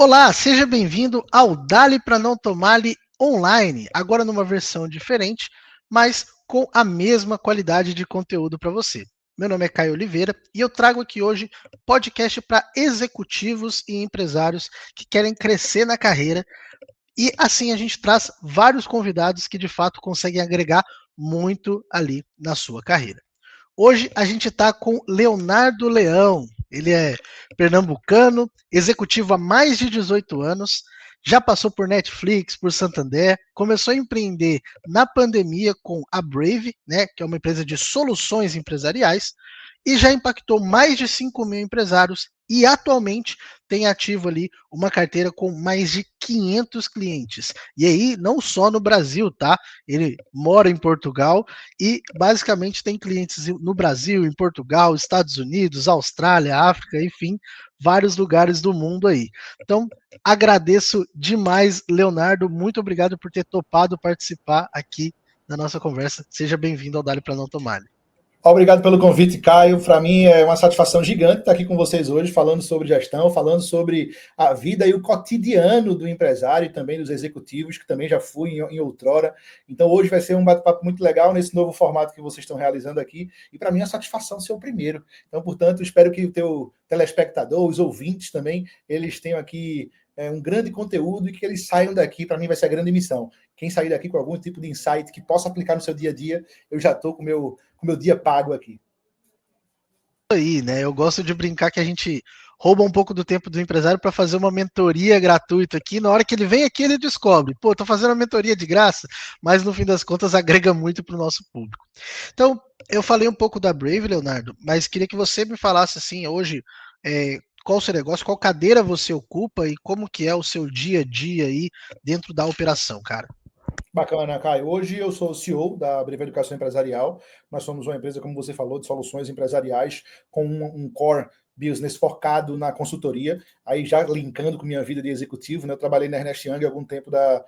Olá, seja bem-vindo ao Dali para Não Tomar-lhe Online, agora numa versão diferente, mas com a mesma qualidade de conteúdo para você. Meu nome é Caio Oliveira e eu trago aqui hoje podcast para executivos e empresários que querem crescer na carreira e assim a gente traz vários convidados que de fato conseguem agregar muito ali na sua carreira. Hoje a gente está com Leonardo Leão. Ele é pernambucano, executivo há mais de 18 anos, já passou por Netflix, por Santander, começou a empreender na pandemia com a Brave, né, que é uma empresa de soluções empresariais, e já impactou mais de 5 mil empresários e atualmente tem ativo ali uma carteira com mais de 500 clientes. E aí, não só no Brasil, tá? Ele mora em Portugal e basicamente tem clientes no Brasil, em Portugal, Estados Unidos, Austrália, África, enfim, vários lugares do mundo aí. Então, agradeço demais, Leonardo. Muito obrigado por ter topado participar aqui da nossa conversa. Seja bem-vindo ao Dali para Não Tomar. Obrigado pelo convite, Caio. Para mim é uma satisfação gigante estar aqui com vocês hoje, falando sobre gestão, falando sobre a vida e o cotidiano do empresário e também dos executivos, que também já fui em outrora. Então hoje vai ser um bate-papo muito legal nesse novo formato que vocês estão realizando aqui. E para mim é uma satisfação ser o primeiro. Então, portanto, espero que o teu telespectador, os ouvintes também, eles tenham aqui um grande conteúdo e que eles saiam daqui. Para mim vai ser a grande missão. Quem sair daqui com algum tipo de insight que possa aplicar no seu dia a dia, eu já estou com o meu dia pago aqui. Aí, né? Eu gosto de brincar que a gente rouba um pouco do tempo do empresário para fazer uma mentoria gratuita aqui. Na hora que ele vem aqui, ele descobre, pô, tô fazendo uma mentoria de graça, mas no fim das contas agrega muito para o nosso público. Então, eu falei um pouco da Brave, Leonardo, mas queria que você me falasse assim, hoje, qual o seu negócio, qual cadeira você ocupa e como que é o seu dia a dia aí dentro da operação, cara. Bacana, Caio. Hoje eu sou o CEO da Breve Educação Empresarial. Nós somos uma empresa, como você falou, de soluções empresariais com um core business focado na consultoria. Aí já linkando com minha vida de executivo, né? Eu trabalhei na Ernst Young há algum tempo da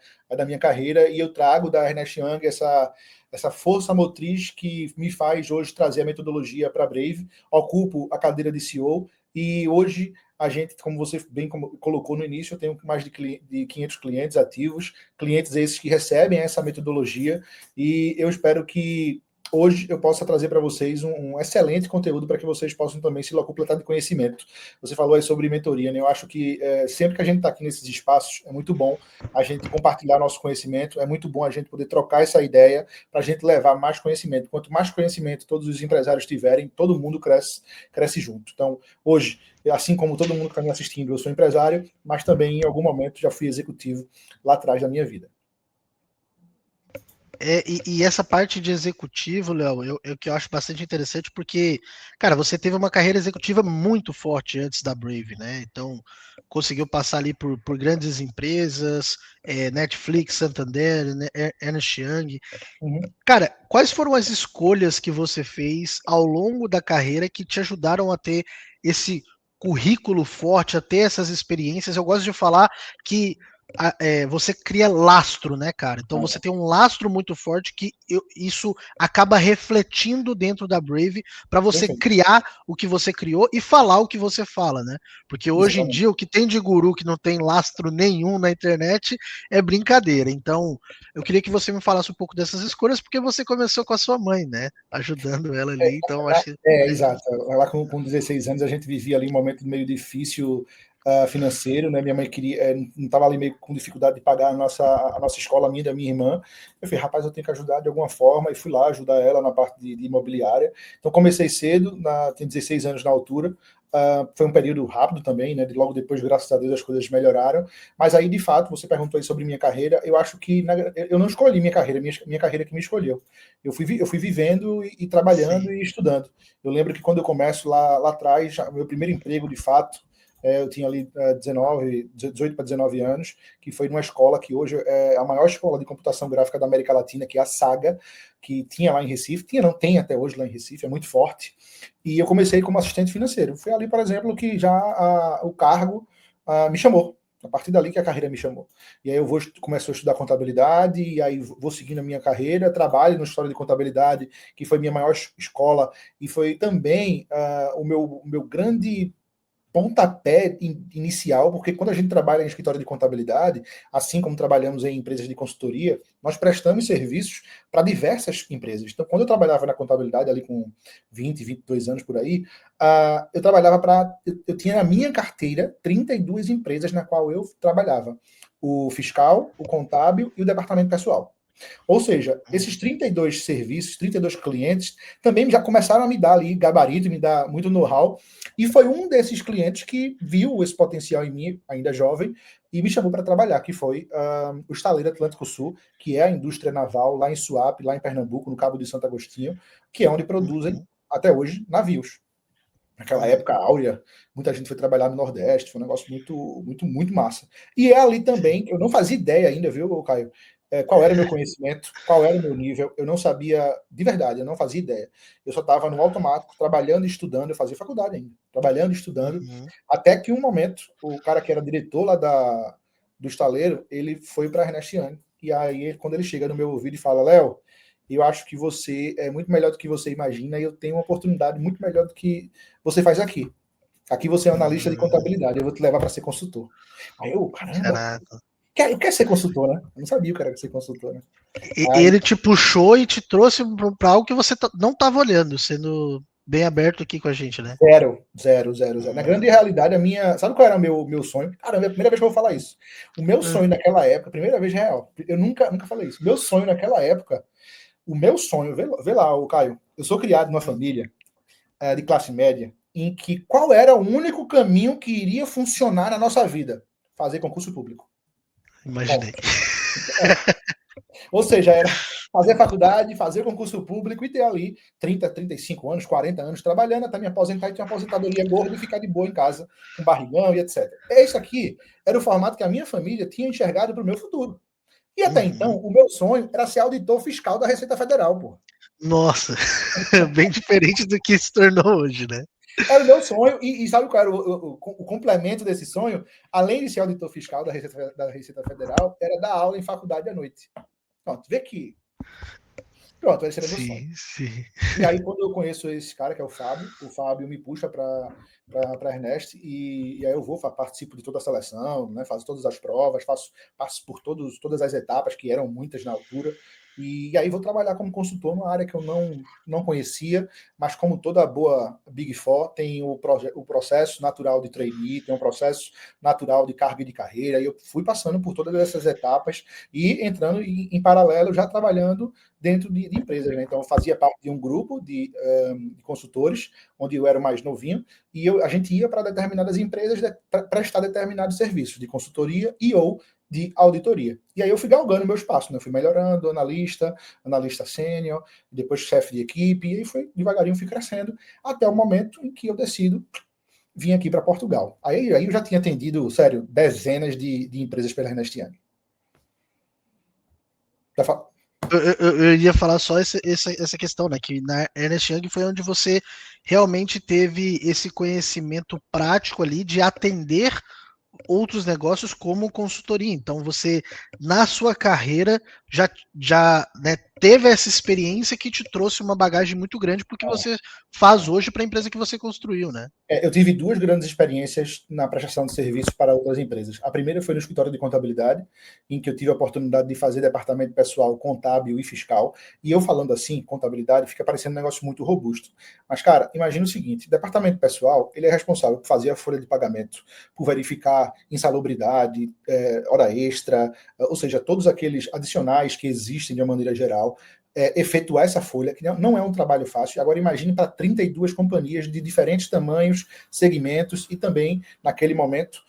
minha carreira e eu trago da Ernst Young essa força motriz que me faz hoje trazer a metodologia para a Brave. Ocupo a cadeira de CEO e hoje a gente, como você bem colocou no início, eu tenho mais de 500 clientes ativos, clientes esses que recebem essa metodologia, e eu espero que hoje eu possa trazer para vocês um excelente conteúdo para que vocês possam também se completar de conhecimento. Você falou aí sobre mentoria, né? Eu acho que sempre que a gente está aqui nesses espaços, é muito bom a gente compartilhar nosso conhecimento, é muito bom a gente poder trocar essa ideia para a gente levar mais conhecimento. Quanto mais conhecimento todos os empresários tiverem, todo mundo cresce junto. Então, hoje, assim como todo mundo que está me assistindo, eu sou empresário, mas também em algum momento já fui executivo lá atrás da minha vida. E essa parte de executivo, Léo, que eu acho bastante interessante, porque, cara, você teve uma carreira executiva muito forte antes da Brave, né? Então, conseguiu passar ali por grandes empresas, Netflix, Santander, né, Ernst Young. Uhum. Cara, quais foram as escolhas que você fez ao longo da carreira que te ajudaram a ter esse currículo forte, a ter essas experiências? Eu gosto de falar que você cria lastro, né, cara? Então você tem um lastro muito forte que isso acaba refletindo dentro da Brave para você Perfeito. criar o que você criou e falar o que você fala, né? Porque hoje em Exatamente. dia o que tem de guru que não tem lastro nenhum na internet é brincadeira. Então eu queria que você me falasse um pouco dessas escolhas, porque você começou com a sua mãe, né? Ajudando ela ali, então acho que. Exato. Lá com 16 anos a gente vivia ali um momento meio difícil financeiro, né? Minha mãe não estava ali meio com dificuldade de pagar a nossa escola, a minha e da minha irmã. Eu falei, rapaz, eu tenho que ajudar de alguma forma, e fui lá ajudar ela na parte de imobiliária. Então comecei cedo, tinha 16 anos na altura. Foi um período rápido também, né? Logo depois, graças a Deus, as coisas melhoraram. Mas aí, de fato, você perguntou aí sobre minha carreira. Eu acho que eu não escolhi minha carreira, minha carreira que me escolheu. Eu fui vivendo e trabalhando Sim. e estudando. Eu lembro que quando eu começo lá atrás, meu primeiro emprego, de fato, eu tinha ali 18 para 19 anos, que foi numa escola que hoje é a maior escola de computação gráfica da América Latina, que é a Saga, que tinha lá em Recife, não tem até hoje lá em Recife, é muito forte. E eu comecei como assistente financeiro. Foi ali, por exemplo, que já o cargo me chamou. A partir dali que a carreira me chamou. E aí eu começo a estudar contabilidade, e aí vou seguindo a minha carreira, trabalho no história de contabilidade, que foi minha maior escola, e foi também o meu grande pontapé inicial, porque quando a gente trabalha em escritório de contabilidade, assim como trabalhamos em empresas de consultoria, nós prestamos serviços para diversas empresas. Então, quando eu trabalhava na contabilidade, ali com 20, 22 anos por aí, eu trabalhava para. Eu tinha na minha carteira 32 empresas na qual eu trabalhava: o fiscal, o contábil e o departamento pessoal. Ou seja, esses 32 serviços, 32 clientes, também já começaram a me dar ali gabarito, me dar muito know-how. E foi um desses clientes que viu esse potencial em mim, ainda jovem, e me chamou para trabalhar, que foi o Estaleiro Atlântico Sul, que é a indústria naval lá em Suape, lá em Pernambuco, no Cabo de Santo Agostinho, que é onde produzem, até hoje, navios. Naquela época áurea, muita gente foi trabalhar no Nordeste, foi um negócio muito, muito, muito massa. E é ali também, eu não fazia ideia ainda, viu, Caio? Qual era o meu conhecimento, qual era o meu nível, eu não sabia, de verdade, eu não fazia ideia. Eu só estava no automático, trabalhando e estudando, eu fazia faculdade ainda, trabalhando e estudando, até que um momento, o cara que era diretor lá do estaleiro, ele foi para a Ernest Young, e aí, quando ele chega no meu ouvido e fala, Léo, eu acho que você é muito melhor do que você imagina e eu tenho uma oportunidade muito melhor do que você faz aqui. Aqui você é analista de contabilidade, eu vou te levar para ser consultor. Aí eu, caramba, Caraca. eu quero ser consultor, né? Eu não sabia que era ser consultor, né? Aí, Ele te puxou e te trouxe para algo que você não estava olhando, sendo bem aberto aqui com a gente, né? zero, zero, zero, zero. Na grande realidade, a minha. Sabe qual era o meu sonho? Caramba, é a primeira vez que eu vou falar isso. O meu sonho naquela época, primeira vez real, eu nunca falei isso. Meu sonho naquela época, o meu sonho, vê lá, o Caio, eu sou criado numa família de classe média, em que qual era o único caminho que iria funcionar na nossa vida? Fazer concurso público. Imaginei. Ou seja, era fazer faculdade, fazer concurso público e ter ali 30, 35 anos, 40 anos trabalhando até me aposentar e ter uma aposentadoria gorda e ficar de boa em casa, com barrigão e etc. Esse aqui era o formato que a minha família tinha enxergado para o meu futuro. E até então, o meu sonho era ser auditor fiscal da Receita Federal, pô. Nossa, bem diferente do que se tornou hoje, né? Era o meu sonho, e sabe qual era o complemento desse sonho? Além de ser auditor fiscal da Receita Federal, era dar aula em faculdade à noite. Pronto, vê que. Pronto, esse era meu sonho. Sim. E aí, quando eu conheço esse cara, que é o Fábio me puxa para a Ernest, e aí eu vou, participo de toda a seleção, né, faço todas as provas, passo por todas as etapas, que eram muitas na altura, e aí vou trabalhar como consultor numa área que eu não conhecia, mas como toda boa Big Four, tem o processo natural de trainee, tem um processo natural de carga de carreira, e eu fui passando por todas essas etapas e entrando em paralelo, já trabalhando dentro de empresas, né? Então, eu fazia parte de um grupo de consultores, onde eu era o mais novinho, e a gente ia para determinadas empresas prestar determinados serviços de consultoria e ou de auditoria. E aí eu fui galgando o meu espaço, né? Eu fui melhorando, analista sênior, depois chefe de equipe, e aí foi devagarinho, fui crescendo, até o momento em que eu decido vir aqui para Portugal. Aí eu já tinha atendido, sério, dezenas de empresas pela Ernest Young. Eu ia falar só essa questão, né? Que na Ernest Young foi onde você realmente teve esse conhecimento prático ali de atender outros negócios como consultoria. Então você, na sua carreira, já né, teve essa experiência que te trouxe uma bagagem muito grande porque você faz hoje para a empresa que você construiu, né? Eu tive duas grandes experiências na prestação de serviços para outras empresas. A primeira foi no escritório de contabilidade, em que eu tive a oportunidade de fazer departamento pessoal, contábil e fiscal. E eu falando assim, contabilidade, fica parecendo um negócio muito robusto. Mas, cara, imagina o seguinte, departamento pessoal, ele é responsável por fazer a folha de pagamento, por verificar insalubridade, hora extra, ou seja, todos aqueles adicionais que existem de uma maneira geral, efetuar essa folha, que não é um trabalho fácil. Agora imagine para 32 companhias de diferentes tamanhos, segmentos e também, naquele momento,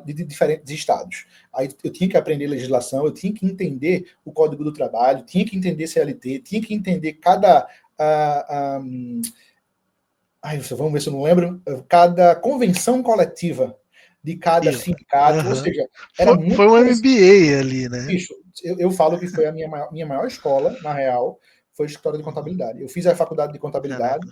de diferentes estados. Aí eu tinha que aprender legislação, eu tinha que entender o Código do Trabalho, tinha que entender CLT, tinha que entender cada... vamos ver se eu não lembro. Cada convenção coletiva de cada sindicato, ou seja, era muito... Foi um MBA ali, né? Bicho, eu falo que foi a minha maior escola, na real, foi o escritório de contabilidade. Eu fiz a faculdade de contabilidade,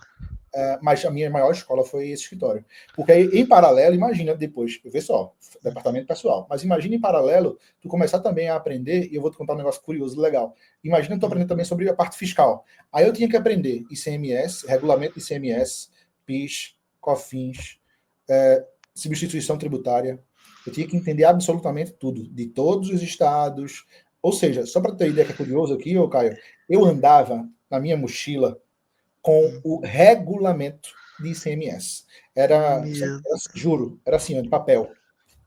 mas a minha maior escola foi esse escritório. Porque aí, em paralelo, imagina depois, vê só, departamento pessoal, mas imagina em paralelo, tu começar também a aprender, e eu vou te contar um negócio curioso, legal. Imagina tu aprendendo também sobre a parte fiscal. Aí eu tinha que aprender ICMS, regulamento de ICMS, PIS, COFINS, substituição tributária, eu tinha que entender absolutamente tudo, de todos os estados. Ou seja, só para ter ideia que é curioso aqui, ô Caio, eu andava na minha mochila com o regulamento de ICMS. Era, Meu... juro, era assim, de papel,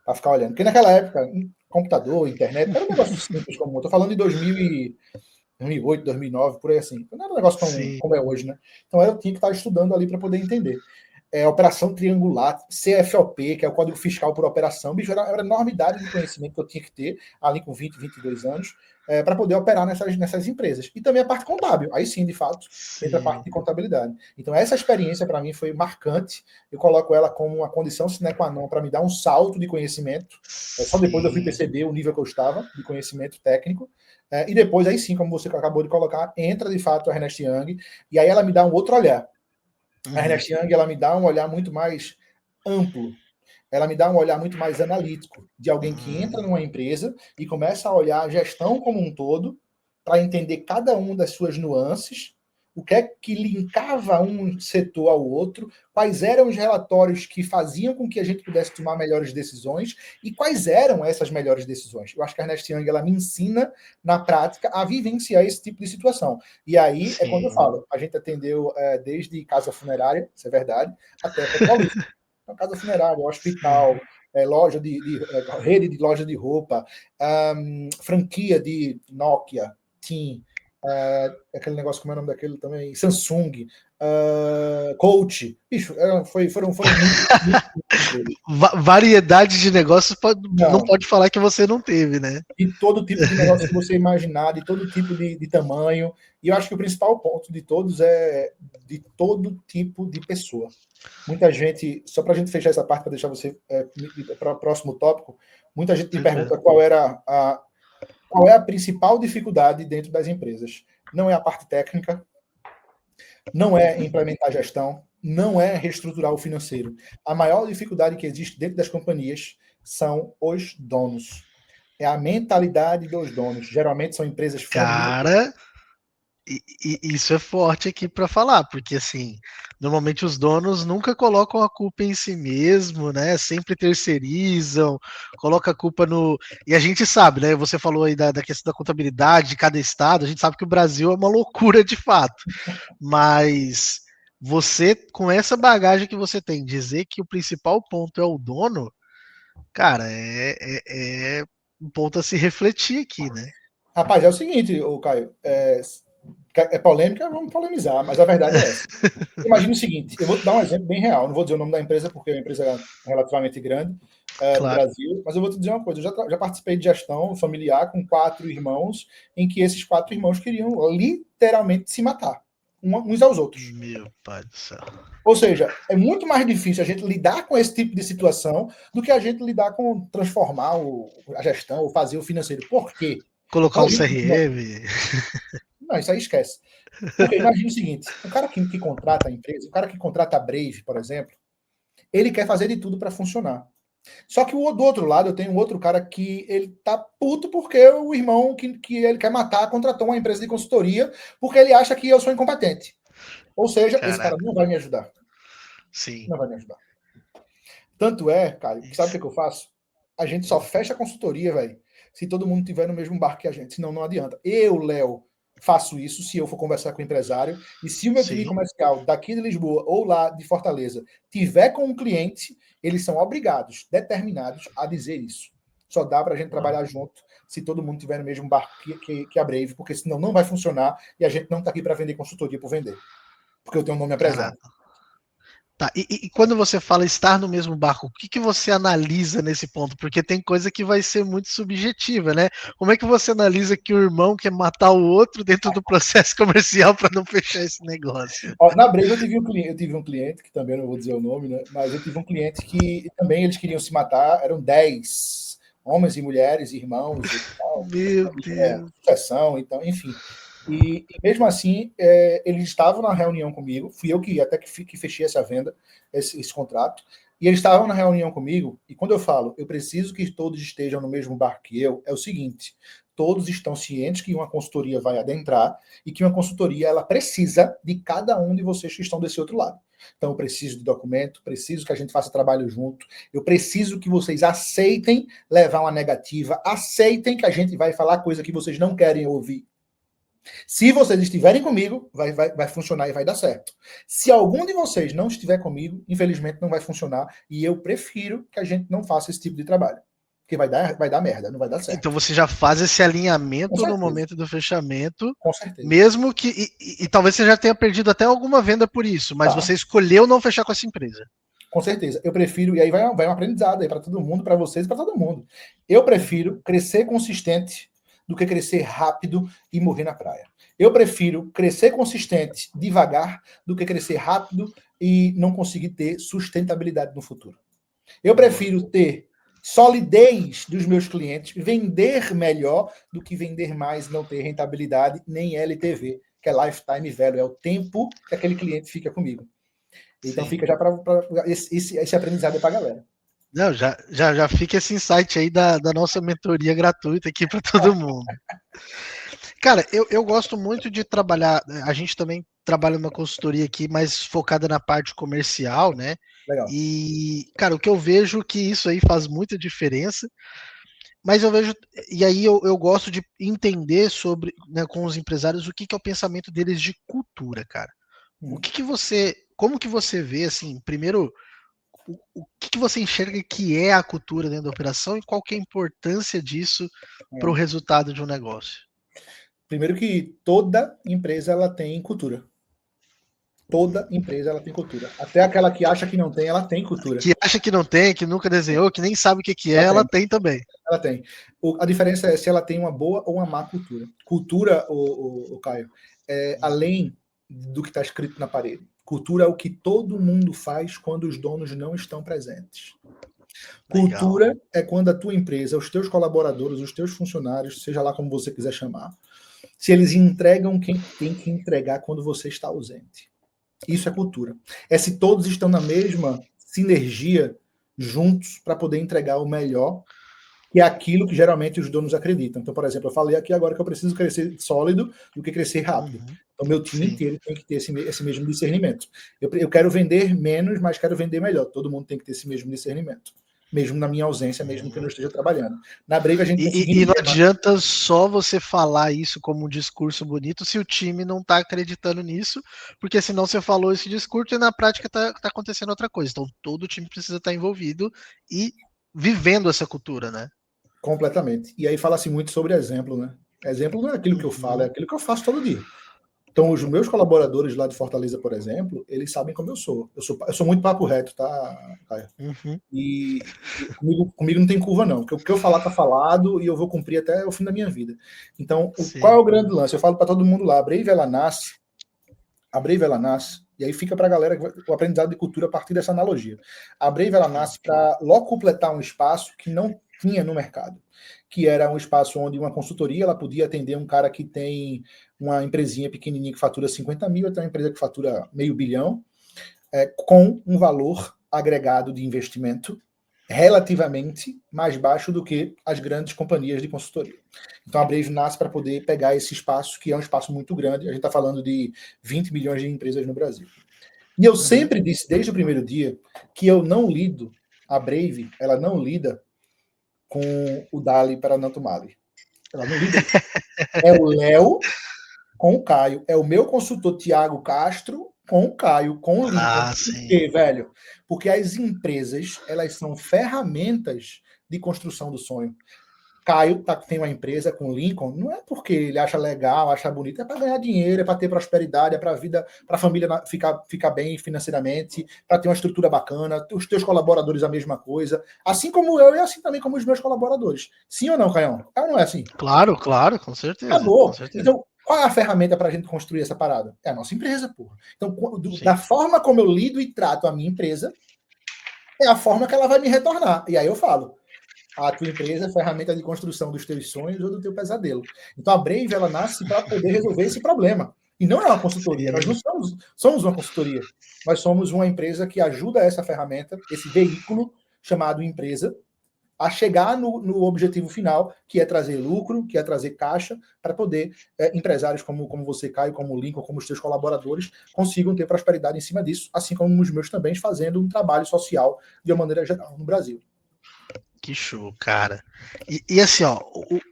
para ficar olhando. Porque naquela época, computador, internet, era um negócio simples como eu estou falando de 2008, 2009, por aí assim. Não era um negócio tão, Sim. como é hoje, né? Então eu tinha que estar estudando ali para poder entender. Operação triangular, CFOP, que é o Código Fiscal por Operação, bicho, era enormidade de conhecimento que eu tinha que ter ali com 20, 22 anos, para poder operar nessas empresas. E também a parte contábil, aí sim, de fato, entra a parte Sim. de contabilidade. Então essa experiência para mim foi marcante, eu coloco ela como uma condição sine qua non para me dar um salto de conhecimento, só depois eu fui Sim. perceber o nível que eu estava de conhecimento técnico, e depois aí sim, como você acabou de colocar, entra de fato a Ernest Young, e aí ela me dá um outro olhar. A Ernest Young, ela me dá um olhar muito mais amplo, ela me dá um olhar muito mais analítico, de alguém que entra numa empresa e começa a olhar a gestão como um todo, para entender cada uma das suas nuances, o que é que linkava um setor ao outro, quais eram os relatórios que faziam com que a gente pudesse tomar melhores decisões e quais eram essas melhores decisões. Eu acho que a Ernest Young, ela me ensina, na prática, a vivenciar esse tipo de situação. E aí é quando eu Sim. falo, a gente atendeu desde casa funerária, isso é verdade, até petrolífera. Então, casa funerária, hospital, loja rede de loja de roupa, franquia de Nokia, TIM, aquele negócio, como é o nome daquele também? Samsung, Coach. Bicho, foram muito. Variedade de negócios não Não, pode falar que você não teve, né? de todo tipo de negócio que você imaginar, de todo tipo de tamanho. E eu acho que o principal ponto de todos é de todo tipo de pessoa. Muita gente, só para a gente fechar essa parte, para deixar você para o próximo tópico, muita gente me Perfeito. pergunta qual é a principal dificuldade dentro das empresas. Não é a parte técnica, não é implementar a gestão, não é reestruturar o financeiro. A maior dificuldade que existe dentro das companhias são os donos. É a mentalidade dos donos. Geralmente são empresas famílias. Cara, isso é forte aqui para falar, porque assim, normalmente os donos nunca colocam a culpa em si mesmo, né? Sempre terceirizam, coloca a culpa no. E a gente sabe, né? Você falou aí da questão da contabilidade de cada estado, a gente sabe que o Brasil é uma loucura de fato, mas você, com essa bagagem que você tem, dizer que o principal ponto é o dono, cara, é um ponto a se refletir aqui, né? Rapaz, é o seguinte, o Caio, polêmica, vamos polemizar, mas a verdade é essa. Imagina o seguinte, eu vou te dar um exemplo bem real, não vou dizer o nome da empresa, porque é uma empresa relativamente grande no Claro. Brasil, mas eu vou te dizer uma coisa, eu já participei de gestão familiar com 4 irmãos, em que esses 4 irmãos queriam literalmente se matar, uns aos outros. Meu pai do céu. Ou seja, é muito mais difícil a gente lidar com esse tipo de situação do que a gente lidar com transformar a gestão ou fazer o financeiro. Por quê? Colocar Quando um a gente... CRM. Não, isso aí esquece. Porque imagina o seguinte: o cara que contrata a empresa, o cara que contrata a Brave, por exemplo, ele quer fazer de tudo para funcionar. Só que do outro lado, eu tenho um outro cara que ele tá puto porque o irmão que ele quer matar contratou uma empresa de consultoria porque ele acha que eu sou incompetente. Ou seja, esse cara Caraca, não vai me ajudar. sim. Não vai me ajudar. Tanto é, Caio, que sabe o que eu faço? A gente só fecha a consultoria, velho, se todo mundo tiver no mesmo barco que a gente. Senão não adianta. Eu, Léo, faço isso se eu for conversar com o empresário. E se o meu time Sim. comercial daqui de Lisboa ou lá de Fortaleza tiver com um cliente, eles são obrigados, determinados a dizer isso. Só dá para a gente trabalhar junto se todo mundo tiver no mesmo barco que a Brave, porque senão não vai funcionar e a gente não está aqui para vender consultoria por vender. Porque eu tenho um nome a prezar. Caraca. Tá, e quando você fala estar no mesmo barco, o que, que você analisa nesse ponto? Porque tem coisa que vai ser muito subjetiva, né? Como é que você analisa que o irmão quer matar o outro dentro do processo comercial para não fechar esse negócio? Ó, na Brave eu tive um cliente, que também não vou dizer o nome, né? Mas eu tive um cliente que também eles queriam se matar, eram 10 homens e mulheres, irmãos e tal, Meu Deus. sucessão, então, enfim. E mesmo assim, eles estavam na reunião comigo, fui eu que até que fechei essa venda, esse contrato, e eles estavam na reunião comigo, e quando eu falo, eu preciso que todos estejam no mesmo barco que eu, é o seguinte, todos estão cientes que uma consultoria vai adentrar, e que uma consultoria ela precisa de cada um de vocês que estão desse outro lado. Então, eu preciso de documento, preciso que a gente faça trabalho junto, eu preciso que vocês aceitem levar uma negativa, aceitem que a gente vai falar coisa que vocês não querem ouvir. Se vocês estiverem comigo, vai funcionar e vai dar certo. Se algum de vocês não estiver comigo, infelizmente não vai funcionar, e eu prefiro que a gente não faça esse tipo de trabalho. Porque vai dar merda, não vai dar certo. Então você já faz esse alinhamento no momento do fechamento. Com certeza. Mesmo que. E talvez você já tenha perdido até alguma venda por isso, mas você escolheu não fechar com essa empresa. Com certeza. Eu prefiro, e aí vai um aprendizado aí para todo mundo, para vocês e para todo mundo. Eu prefiro crescer consistente do que crescer rápido e morrer na praia. Eu prefiro crescer consistente devagar do que crescer rápido e não conseguir ter sustentabilidade no futuro. Eu prefiro ter solidez dos meus clientes, vender melhor do que vender mais, não ter rentabilidade, nem LTV, que é Lifetime Value, é o tempo que aquele cliente fica comigo. Então fica já para esse aprendizado para a galera. Não, já fica esse insight aí da nossa mentoria gratuita aqui para todo mundo. Cara, eu gosto muito de trabalhar, a gente também trabalha numa consultoria aqui mais focada na parte comercial, né? Legal. E, cara, o que eu vejo que isso aí faz muita diferença, mas eu vejo, e aí eu gosto de entender sobre, né, com os empresários, o que é o pensamento deles de cultura, cara. O que você, como que você vê, assim, primeiro, o que você enxerga que é a cultura dentro da operação e qual que é a importância disso para o resultado de um negócio? Primeiro que toda empresa ela tem cultura. Toda empresa ela tem cultura. Até aquela que acha que não tem, ela tem cultura. Que acha que não tem, que nunca desenhou, que nem sabe o que é, ela tem também. Ela tem. A diferença é se ela tem uma boa ou uma má cultura. Cultura, o Caio, é além do que está escrito na parede. Cultura é o que todo mundo faz quando os donos não estão presentes. Legal. Cultura é quando a tua empresa, os teus colaboradores, os teus funcionários, seja lá como você quiser chamar, se eles entregam quem tem que entregar quando você está ausente. Isso é cultura. É se todos estão na mesma sinergia juntos para poder entregar o melhor, que é aquilo que geralmente os donos acreditam. Então, por exemplo, eu falei aqui agora que eu preciso crescer sólido do que crescer rápido. Então, meu time inteiro tem que ter esse mesmo discernimento. Eu quero vender menos, mas quero vender melhor. Todo mundo tem que ter esse mesmo discernimento. Mesmo na minha ausência, mesmo que eu não esteja trabalhando. Na Brave, a gente E não adianta só você falar isso como um discurso bonito se o time não está acreditando nisso, porque senão você falou esse discurso e na prática está acontecendo outra coisa. Então, todo o time precisa estar envolvido e vivendo essa cultura, né? Completamente. E aí fala-se muito sobre exemplo, né? Exemplo não é aquilo que eu falo, é aquilo que eu faço todo dia. Então, os meus colaboradores lá de Fortaleza, por exemplo, eles sabem como eu sou. Eu sou muito papo reto, tá, Caio? E comigo não tem curva, não. Porque o que eu falar tá falado e eu vou cumprir até o fim da minha vida. Então, qual é o grande lance? Eu falo para todo mundo lá, a Brave, ela nasce, e aí fica para a galera o aprendizado de cultura a partir dessa analogia. A Brave, ela nasce para logo completar um espaço que não tinha no mercado, que era um espaço onde uma consultoria ela podia atender um cara que tem uma empresinha pequenininha que fatura 50 mil, até uma empresa que fatura $500 milhão, com um valor agregado de investimento relativamente mais baixo do que as grandes companhias de consultoria. Então a Brave nasce para poder pegar esse espaço, que é um espaço muito grande, a gente está falando de 20 milhões de empresas no Brasil. E eu sempre disse, desde o primeiro dia, que eu não lido, a Brave, ela não lida com o Dali para Nanto Mali. Ela não lida. É o Léo com o Caio. É o meu consultor Tiago Castro com o Caio, com o Lincoln. Por quê, velho? Porque as empresas, elas são ferramentas de construção do sonho. Caio tem uma empresa com o Lincoln, não é porque ele acha legal, acha bonito, é para ganhar dinheiro, é para ter prosperidade, é para a vida, para a família ficar bem financeiramente, para ter uma estrutura bacana, os teus colaboradores a mesma coisa, assim como eu e assim também como os meus colaboradores. Sim ou não, Caião? Ah, não é assim? Claro, com certeza. Acabou. Com certeza. Então, qual é a ferramenta para a gente construir essa parada? É a nossa empresa, porra. Então, da forma como eu lido e trato a minha empresa, é a forma que ela vai me retornar. E aí eu falo, a tua empresa é ferramenta de construção dos teus sonhos ou do teu pesadelo. Então a Brave, ela nasce para poder resolver esse problema. E não é uma consultoria, nós não somos uma consultoria. Nós somos uma empresa que ajuda essa ferramenta, esse veículo chamado empresa, a chegar no objetivo final, que é trazer lucro, que é trazer caixa, para poder empresários como você, Caio, como o Lincoln, como os seus colaboradores, consigam ter prosperidade em cima disso, assim como os meus também, fazendo um trabalho social de uma maneira geral no Brasil. Que show, cara. E assim, ó,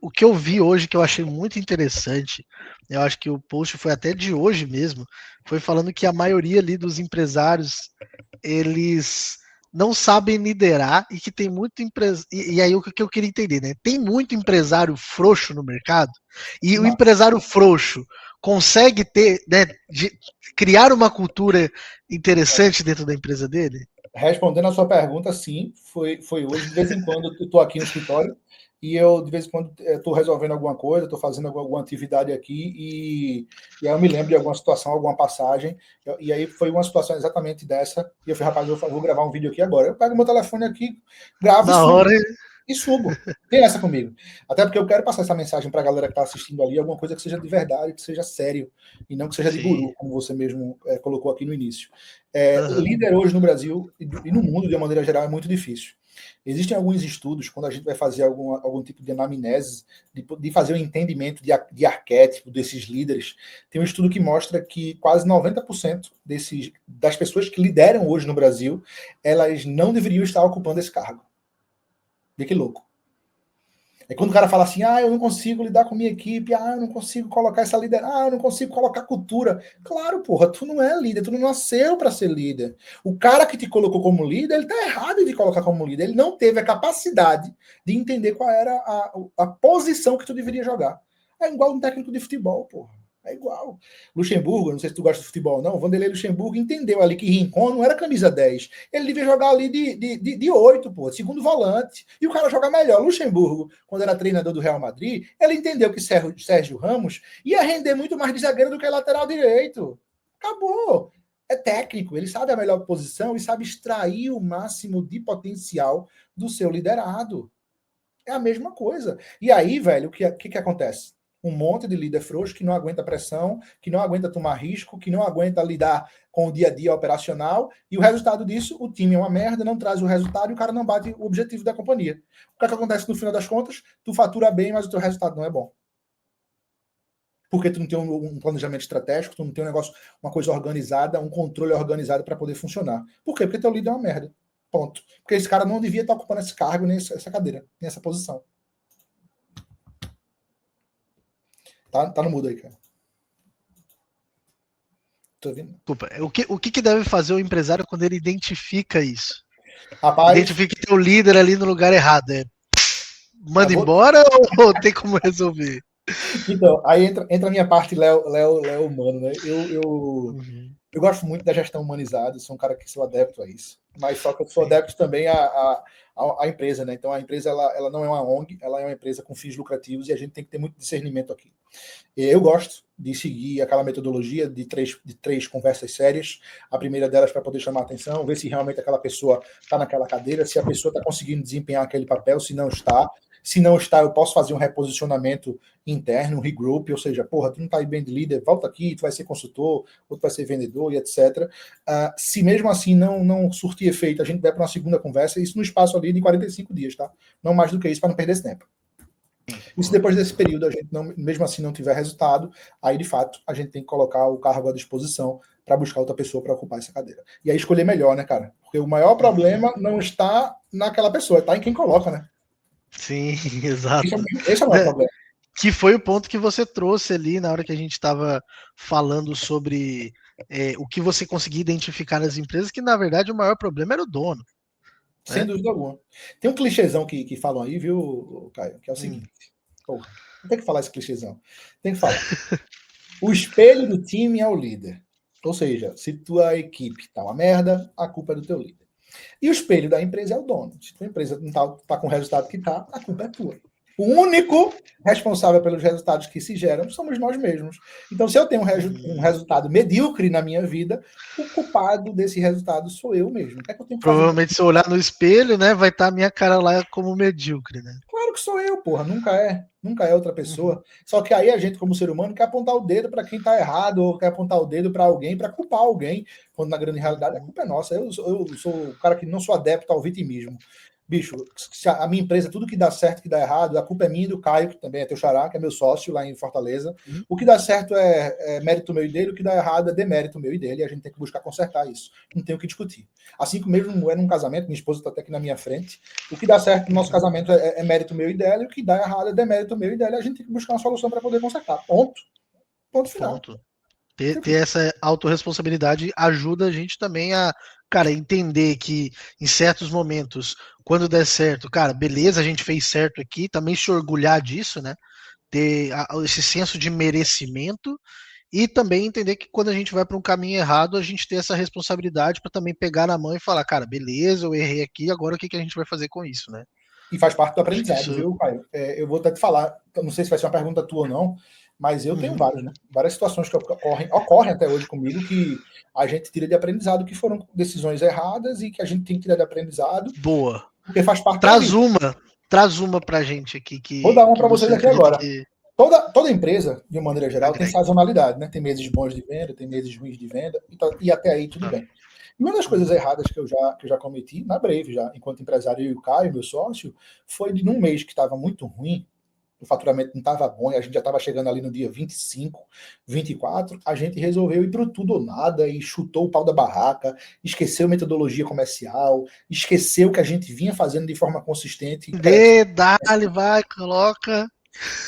o que eu vi hoje que eu achei muito interessante, eu acho que o post foi até de hoje mesmo, foi falando que a maioria ali dos empresários, eles não sabem liderar e que tem muito empresário. E aí o que eu queria entender, né? Tem muito empresário frouxo no mercado, e o empresário frouxo consegue ter, né, criar uma cultura interessante dentro da empresa dele? Respondendo a sua pergunta, sim, foi hoje. De vez em quando eu estou aqui no escritório e eu, de vez em quando, estou resolvendo alguma coisa, estou fazendo alguma atividade aqui e aí eu me lembro de alguma situação, alguma passagem. E aí foi uma situação exatamente dessa. E eu falei, rapaz, eu vou gravar um vídeo aqui agora. Eu pego meu telefone aqui, gravo Na hora. e subo. Tem essa comigo. Até porque eu quero passar essa mensagem para a galera que está assistindo ali, alguma coisa que seja de verdade, que seja sério, e não que seja de guru, como você mesmo colocou aqui no início. Líder hoje no Brasil e no mundo, de uma maneira geral, é muito difícil. Existem alguns estudos, quando a gente vai fazer algum tipo de anamnese, de fazer um entendimento de arquétipo desses líderes, tem um estudo que mostra que quase 90% das pessoas que lideram hoje no Brasil, elas não deveriam estar ocupando esse cargo. Vê que louco. É quando o cara fala assim, eu não consigo lidar com minha equipe, eu não consigo colocar essa liderança, eu não consigo colocar cultura. Claro, porra, tu não é líder, tu não nasceu para ser líder. O cara que te colocou como líder, ele tá errado de colocar como líder. Ele não teve a capacidade de entender qual era a posição que tu deveria jogar. É igual um técnico de futebol, porra. É igual. Luxemburgo, não sei se tu gosta de futebol ou não, Vanderlei Luxemburgo entendeu ali que Rincon não era camisa 10. Ele devia jogar ali de 8, pô, segundo volante. E o cara joga melhor. Luxemburgo, quando era treinador do Real Madrid, ele entendeu que Sérgio Ramos ia render muito mais de zagueiro do que lateral direito. Acabou. É técnico, ele sabe a melhor posição e sabe extrair o máximo de potencial do seu liderado. É a mesma coisa. E aí, velho, o que acontece? Um monte de líder frouxo que não aguenta pressão, que não aguenta tomar risco, que não aguenta lidar com o dia a dia operacional, e o resultado disso, o time é uma merda, não traz o resultado e o cara não bate o objetivo da companhia. O que acontece no final das contas? Tu fatura bem, mas o teu resultado não é bom. Porque tu não tem um planejamento estratégico, tu não tem um negócio, uma coisa organizada, um controle organizado para poder funcionar. Por quê? Porque teu líder é uma merda. Ponto. Porque esse cara não devia estar ocupando esse cargo, nem essa cadeira, nem essa posição. Tá no mudo aí, cara. Tô ouvindo. Desculpa, o que deve fazer o empresário quando ele identifica isso? Rapaz, Identifica que tem o líder ali no lugar errado. Manda embora ou tem como resolver? Então, aí entra a minha parte Léo humano, né? Eu gosto muito da gestão humanizada, sou um cara que sou adepto a isso. Mas só que eu sou adepto também à empresa, né? Então a empresa ela não é uma ONG, ela é uma empresa com fins lucrativos e a gente tem que ter muito discernimento aqui. Eu gosto de seguir aquela metodologia de três conversas sérias. A primeira delas para poder chamar a atenção, ver se realmente aquela pessoa está naquela cadeira, se a pessoa está conseguindo desempenhar aquele papel, se não está. Se não está, eu posso fazer um reposicionamento interno, um regroup, ou seja, porra, tu não está aí bem de líder, volta aqui, tu vai ser consultor, ou tu vai ser vendedor e etc. Se mesmo assim não surtir efeito, a gente vai para uma segunda conversa, isso no espaço ali de 45 dias, tá? Não mais do que isso, para não perder esse tempo. E se depois desse período a gente mesmo assim não tiver resultado, aí de fato a gente tem que colocar o cargo à disposição para buscar outra pessoa para ocupar essa cadeira. E aí escolher melhor, né, cara? Porque o maior problema não está naquela pessoa, está em quem coloca, né? Sim, exato. Esse é o maior problema. Que foi o ponto que você trouxe ali na hora que a gente estava falando sobre o que você conseguia identificar nas empresas, que na verdade o maior problema era o dono. Sem dúvida alguma. Tem um clichêzão que falam aí, viu, Caio? Que é o seguinte. Porra, não tem que falar esse clichêzão. Tem que falar. O espelho do time é o líder. Ou seja, se tua equipe tá uma merda, a culpa é do teu líder. E o espelho da empresa é o dono. Se tua empresa não tá com o resultado que tá, a culpa é tua. O único responsável pelos resultados que se geram somos nós mesmos. Então, se eu tenho um resultado medíocre na minha vida, o culpado desse resultado sou eu mesmo. O que é que eu tenho que Provavelmente, se eu olhar no espelho, né, vai estar a minha cara lá como medíocre, né? Claro que sou eu, porra. Nunca é outra pessoa. Só que aí a gente, como ser humano, quer apontar o dedo para quem tá errado, ou quer apontar o dedo para alguém, para culpar alguém, quando na grande realidade a culpa é nossa. Eu sou o cara que não sou adepto ao vitimismo. bicho, se a minha empresa, tudo que dá certo, que dá errado, a culpa é minha e do Caio, que também é teu xará, que é meu sócio lá em Fortaleza. O que dá certo é mérito meu e dele, o que dá errado é demérito meu e dele, e a gente tem que buscar consertar isso. Não tem o que discutir. Assim como mesmo é num casamento, minha esposa está até aqui na minha frente, o que dá certo no nosso casamento é mérito meu e dela, e o que dá errado é demérito meu e dela, e a gente tem que buscar uma solução para poder consertar. Ponto. Ponto final. Ponto. Ter essa autorresponsabilidade ajuda a gente também a, cara, entender que em certos momentos, quando der certo, cara, beleza, a gente fez certo aqui, também se orgulhar disso, né? Ter esse senso de merecimento e também entender que quando a gente vai para um caminho errado, a gente tem essa responsabilidade para também pegar na mão e falar, cara, beleza, eu errei aqui, agora o que, que a gente vai fazer com isso, né? E faz parte do Acho que aprendizado, isso. viu, Caio? Eu vou até te falar, não sei se vai ser uma pergunta tua ou não, mas eu tenho vários, né? Várias situações que ocorrem até hoje comigo que a gente tira de aprendizado, que foram decisões erradas e que a gente tem que tirar de aprendizado, Boa. porque faz parte da Traz vida. uma, traz uma pra gente aqui Vou dar uma que para vocês você aqui acredita agora. que Toda empresa, de uma maneira geral, tem agrega. sazonalidade, né? Tem meses bons de venda, tem meses ruins de venda, e até aí tudo bem. E uma das coisas erradas que eu já cometi, na Brave, já, enquanto empresário, eu e o Caio, meu sócio, foi de num mês que estava muito ruim, o faturamento não estava bom, e a gente já estava chegando ali no dia 25, 24, a gente resolveu ir para tudo ou nada e chutou o pau da barraca, esqueceu metodologia comercial, esqueceu o que a gente vinha fazendo de forma consistente. Dá-lhe, vai, coloca.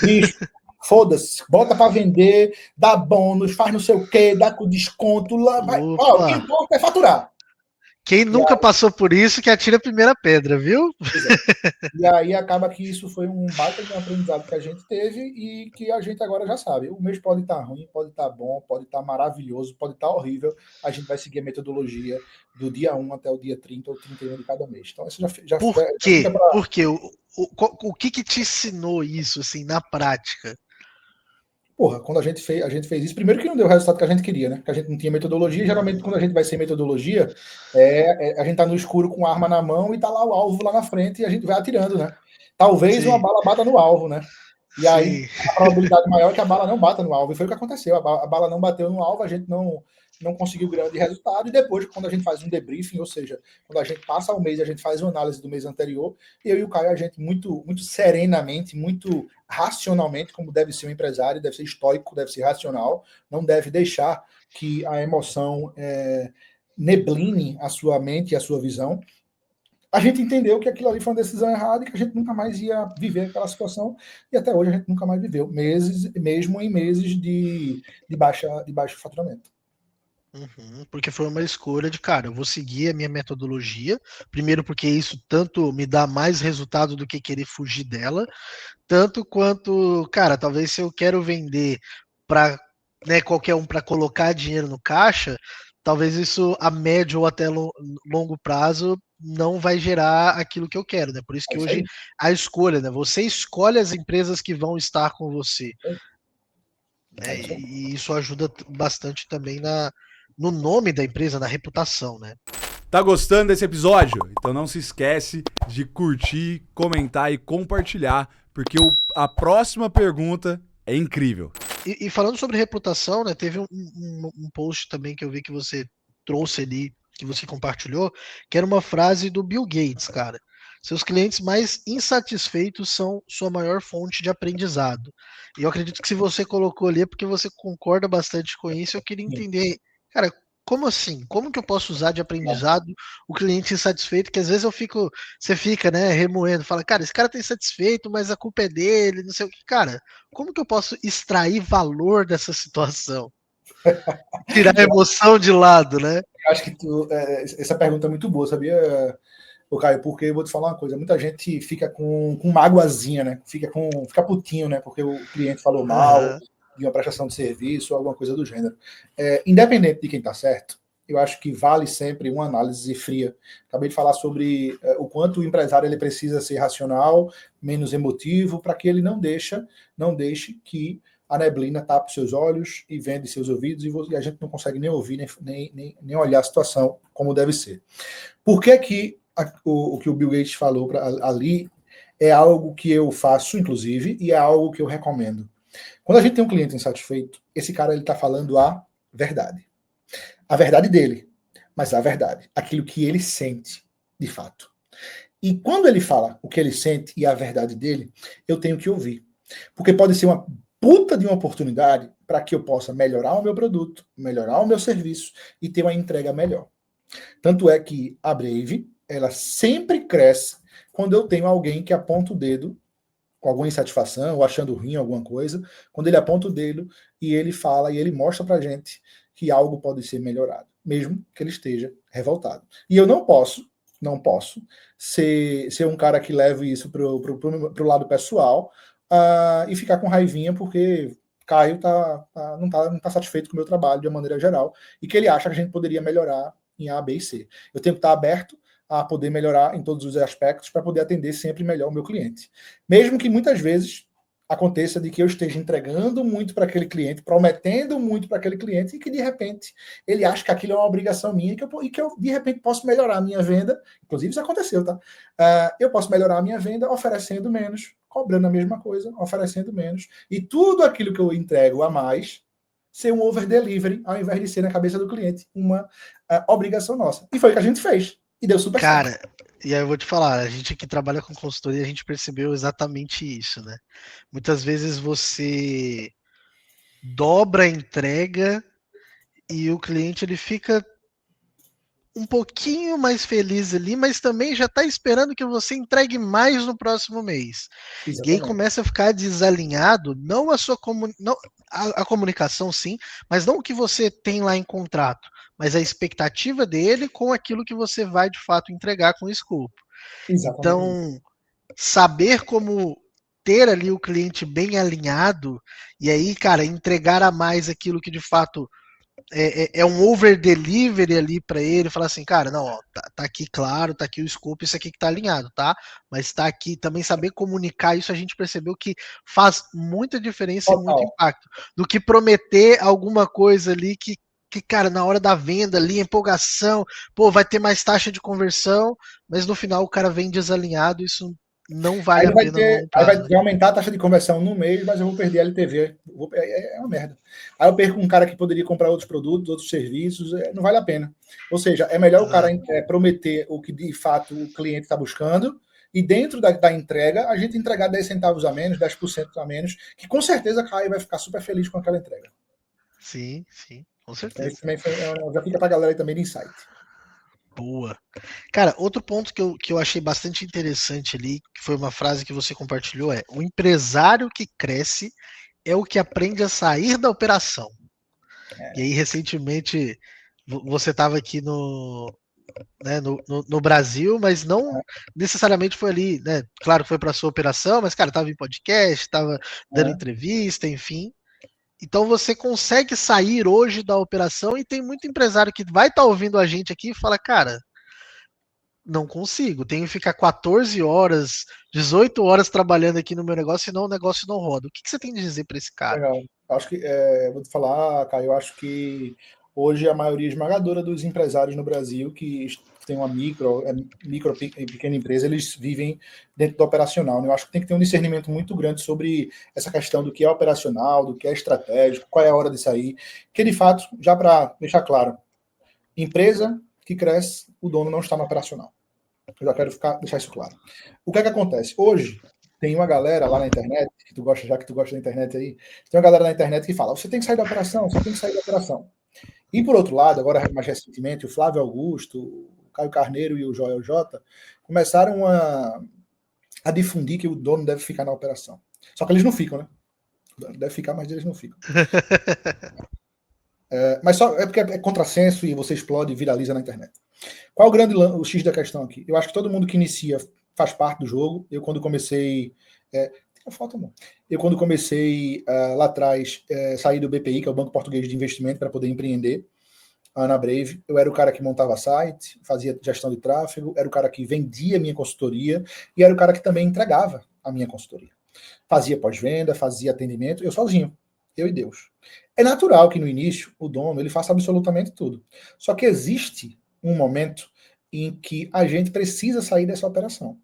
Bicho, foda-se, bota para vender, dá bônus, faz não sei o quê, dá com desconto, lá, vai. Ó, o que Opa! importa é faturar. Quem E nunca passou por isso que atira a primeira pedra, viu? E aí acaba que isso foi um baita de um aprendizado que a gente teve e que a gente agora já sabe. O mês pode estar ruim, pode estar bom, pode estar maravilhoso, pode estar horrível. A gente vai seguir a metodologia do dia 1 até o dia 30 ou 31 de cada mês. Então isso Por já fica quê? para. Por quê? O que que te ensinou isso, assim, na prática? Porra, quando a gente fez isso, primeiro que não deu o resultado que a gente queria, né? Que a gente não tinha metodologia. Geralmente, quando a gente vai sem metodologia, a gente tá no escuro com a arma na mão e tá lá o alvo lá na frente e a gente vai atirando, né? Talvez uma Sim, bala bata no alvo, né? E aí sim. a probabilidade maior é que a bala não bata no alvo. E foi o que aconteceu. A bala não bateu no alvo, a gente não conseguiu grande resultado. E depois, quando a gente faz um debriefing, ou seja, quando a gente passa o mês, a gente faz uma análise do mês anterior, eu e o Caio, a gente muito serenamente, muito racionalmente, como deve ser um empresário, deve ser estoico, deve ser racional, não deve deixar que a emoção nebline a sua mente e a sua visão. A gente entendeu que aquilo ali foi uma decisão errada e que a gente nunca mais ia viver aquela situação, e até hoje a gente nunca mais viveu, mesmo em meses de baixo faturamento. Porque foi uma escolha de, cara, eu vou seguir a minha metodologia, primeiro porque isso tanto me dá mais resultado do que querer fugir dela, tanto quanto, cara, talvez se eu quero vender para, né, qualquer um para colocar dinheiro no caixa, talvez isso a médio ou até longo prazo não vai gerar aquilo que eu quero, né? Por isso É que isso hoje aí. a escolha, né? Você escolhe as empresas que vão estar com você, É né? isso aí. E isso ajuda bastante também no nome da empresa, na reputação, né? Tá gostando desse episódio? Então não se esquece de curtir, comentar e compartilhar, porque a próxima pergunta é incrível. E falando sobre reputação, né? Teve um post também que eu vi que você trouxe ali, que você compartilhou, que era uma frase do Bill Gates, cara. Seus clientes mais insatisfeitos são sua maior fonte de aprendizado. E eu acredito que se você colocou ali é porque você concorda bastante com isso. Eu queria Sim. entender, cara, como assim? Como que eu posso usar de Não. aprendizado o cliente insatisfeito? Que às vezes você fica, né, remoendo, fala, cara, esse cara tá insatisfeito, mas a culpa é dele, não sei o que. Cara, como que eu posso extrair valor dessa situação? Tirar a emoção de lado, né? Eu acho que essa pergunta é muito boa, sabia, ô Caio? Porque eu vou te falar uma coisa: muita gente fica com mágoazinha, né? Fica putinho, né? Porque o cliente falou mal Uhum. de uma prestação de serviço ou alguma coisa do gênero. Independente de quem está certo, eu acho que vale sempre uma análise fria. Acabei de falar sobre o quanto o empresário ele precisa ser racional, menos emotivo, para que ele não deixe que a neblina tapa os seus olhos e vende seus ouvidos e a gente não consegue nem ouvir, nem olhar a situação como deve ser. Por que que o que o Bill Gates falou ali é algo que eu faço, inclusive, e é algo que eu recomendo? Quando a gente tem um cliente insatisfeito, esse cara ele está falando a verdade. A verdade dele, mas a verdade. Aquilo que ele sente, de fato. E quando ele fala o que ele sente e a verdade dele, eu tenho que ouvir. Porque pode ser uma puta de uma oportunidade para que eu possa melhorar o meu produto, melhorar o meu serviço e ter uma entrega melhor. Tanto é que a Brave, ela sempre cresce quando eu tenho alguém que aponta o dedo com alguma insatisfação ou achando ruim alguma coisa, quando ele aponta o dedo e ele fala e ele mostra pra gente que algo pode ser melhorado, mesmo que ele esteja revoltado. E eu não posso ser um cara que leve isso pro lado pessoal e ficar com raivinha porque Caio não tá satisfeito com o meu trabalho de uma maneira geral e que ele acha que a gente poderia melhorar em A, B e C. Eu tenho que estar aberto a poder melhorar em todos os aspectos para poder atender sempre melhor o meu cliente. Mesmo que muitas vezes aconteça de que eu esteja entregando muito para aquele cliente, prometendo muito para aquele cliente e que de repente ele acha que aquilo é uma obrigação minha e que eu de repente posso melhorar a minha venda. Inclusive isso aconteceu, tá? Eu posso melhorar a minha venda oferecendo menos, cobrando a mesma coisa, oferecendo menos. E tudo aquilo que eu entrego a mais ser um over delivery ao invés de ser na cabeça do cliente uma obrigação nossa. E foi o que a gente fez. E deu super Cara, certo. e aí eu vou te falar, a gente aqui trabalha com consultoria, a gente percebeu exatamente isso, né? Muitas vezes você dobra a entrega e o cliente ele fica um pouquinho mais feliz ali, mas também já está esperando que você entregue mais no próximo mês. E aí Exatamente. começa a ficar desalinhado, não a sua não, a comunicação sim, mas não o que você tem lá em contrato, mas a expectativa dele com aquilo que você vai de fato entregar com o escopo. Exatamente isso. Então, saber como ter ali o cliente bem alinhado e aí, cara, entregar a mais aquilo que de fato é um over delivery ali para ele, falar assim, cara, não, ó, tá aqui claro, tá aqui o scope, isso aqui que tá alinhado, tá? Mas tá aqui também saber comunicar isso, a gente percebeu que faz muita diferença e muito Total. impacto, do que prometer alguma coisa ali que, cara, na hora da venda ali, empolgação, pô, vai ter mais taxa de conversão, mas no final o cara vem desalinhado, isso não vale Aí a não vai pena no ter, longo aí prazo, né? vai aumentar a taxa de conversão no mês, mas eu vou perder a LTV. É uma merda. Aí eu perco um cara que poderia comprar outros produtos, outros serviços, não vale a pena. Ou seja, é melhor o cara prometer o que de fato o cliente está buscando e dentro da entrega, a gente entregar 10 centavos a menos, 10% a menos, que com certeza a Caio vai ficar super feliz com aquela entrega. Sim, sim, com Então isso certeza. também já fica para a galera aí também de insight. Boa. Cara, outro ponto que eu achei bastante interessante ali, que foi uma frase que você compartilhou, é: o empresário que cresce é o que aprende a sair da operação. E aí, recentemente, você estava aqui né, no Brasil, mas não necessariamente foi ali, né? Claro que foi para sua operação, mas, cara, estava em podcast, estava dando É, entrevista, enfim. Então você consegue sair hoje da operação e tem muito empresário que vai estar ouvindo a gente aqui e fala, cara, não consigo. Tenho que ficar 14 horas, 18 horas trabalhando aqui no meu negócio, senão o negócio não roda. O que você tem de dizer para esse cara? legal. Acho que, vou te falar, Caio, eu acho que hoje a maioria esmagadora dos empresários no Brasil que tem uma micro e pequena empresa, eles vivem dentro do operacional. Né? Eu acho que tem que ter um discernimento muito grande sobre essa questão do que é operacional, do que é estratégico, qual é a hora de sair. Que, de fato, já para deixar claro, empresa que cresce, o dono não está no operacional. Eu já quero deixar isso claro. O que é que acontece? Hoje, tem uma galera lá na internet, que tu gosta, já que tu gosta da internet aí, tem uma galera na internet que fala, você tem que sair da operação, você tem que sair da operação. E por outro lado, agora mais recentemente, o Flávio Augusto, o Caio Carneiro e o Joel J começaram a difundir que o dono deve ficar na operação. Só que eles não ficam, né? Deve ficar, mas eles não ficam. Mas só é porque é contrassenso e você explode e viraliza na internet. Qual o X da questão aqui? Eu acho que todo mundo que inicia faz parte do jogo. Eu, quando comecei. Tem foto, amor. Eu, quando comecei lá atrás, saí do BPI, que é o Banco Português de Investimento, para poder empreender na Brave. Eu era o cara que montava site, fazia gestão de tráfego, era o cara que vendia a minha consultoria e era o cara que também entregava a minha consultoria. Fazia pós-venda, fazia atendimento, eu sozinho. Eu e Deus. É natural que no início o dono ele faça absolutamente tudo. Só que existe um momento em que a gente precisa sair dessa operação.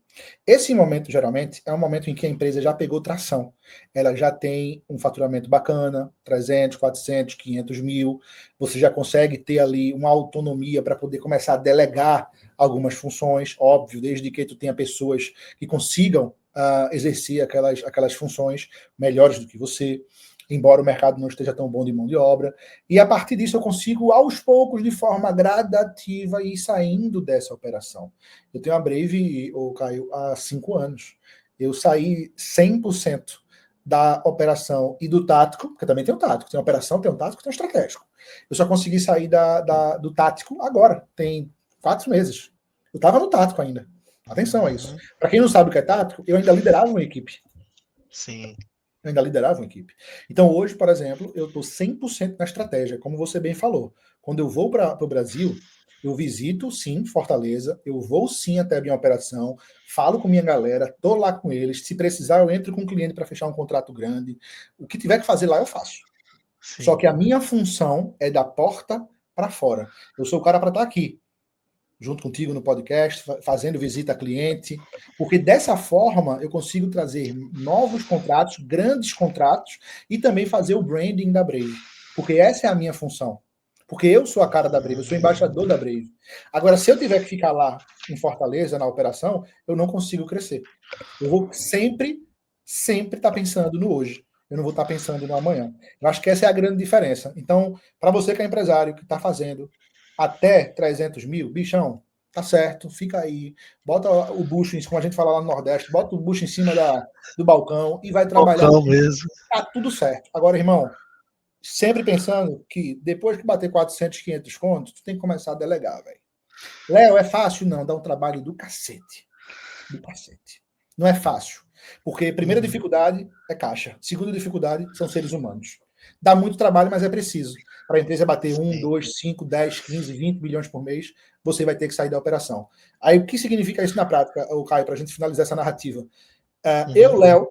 Esse momento, geralmente, é um momento em que a empresa já pegou tração. Ela já tem um faturamento bacana, 300, 400, 500 mil. Você já consegue ter ali uma autonomia para poder começar a delegar algumas funções, óbvio, desde que tu tenha pessoas que consigam exercer aquelas funções melhores do que você, embora o mercado não esteja tão bom de mão de obra. E a partir disso eu consigo, aos poucos, de forma gradativa, ir saindo dessa operação. Eu tenho a Brave, Caio, há 5 anos. Eu saí 100% da operação e do tático, porque também tem o tático, tem a operação, tem o tático, tem o estratégico. Eu só consegui sair do tático agora, tem 4 meses. Eu estava no tático ainda. Atenção a isso. Para quem não sabe o que é tático, eu ainda liderava uma equipe. Sim. Eu ainda liderava uma equipe. Então, hoje, por exemplo, eu estou 100% na estratégia, como você bem falou. Quando eu vou para o Brasil, eu visito, sim, Fortaleza, eu vou, sim, até a minha operação, falo com minha galera, estou lá com eles. Se precisar, eu entro com o cliente para fechar um contrato grande. O que tiver que fazer lá, eu faço. Sim. Só que a minha função é da porta para fora. Eu sou o cara para estar aqui, junto contigo no podcast, fazendo visita a cliente, porque dessa forma eu consigo trazer novos contratos, grandes contratos, e também fazer o branding da Brave, porque essa é a minha função. Porque eu sou a cara da Brave, eu sou embaixador da Brave. Agora, se eu tiver que ficar lá em Fortaleza, na operação, eu não consigo crescer. Eu vou sempre estar pensando no hoje. Eu não vou estar pensando no amanhã. Eu acho que essa é a grande diferença. Então, para você que é empresário, que está fazendo até 300 mil, bichão, tá certo, fica aí, bota o bucho, como a gente fala lá no Nordeste, bota o bucho em cima do balcão e vai trabalhar. Balcão mesmo. Tá tudo certo. Agora, irmão, sempre pensando que depois que bater 400, 500 contos, tu tem que começar a delegar, velho. Léo, é fácil? Não, dá um trabalho do cacete. Do cacete. Não é fácil. Porque primeira dificuldade é caixa. Segunda dificuldade são seres humanos. Dá muito trabalho, mas é preciso. Para a empresa bater 1, 2, 5, 10, 15, 20 milhões por mês, você vai ter que sair da operação. Aí o que significa isso na prática, o Caio, para a gente finalizar essa narrativa? Eu, Léo,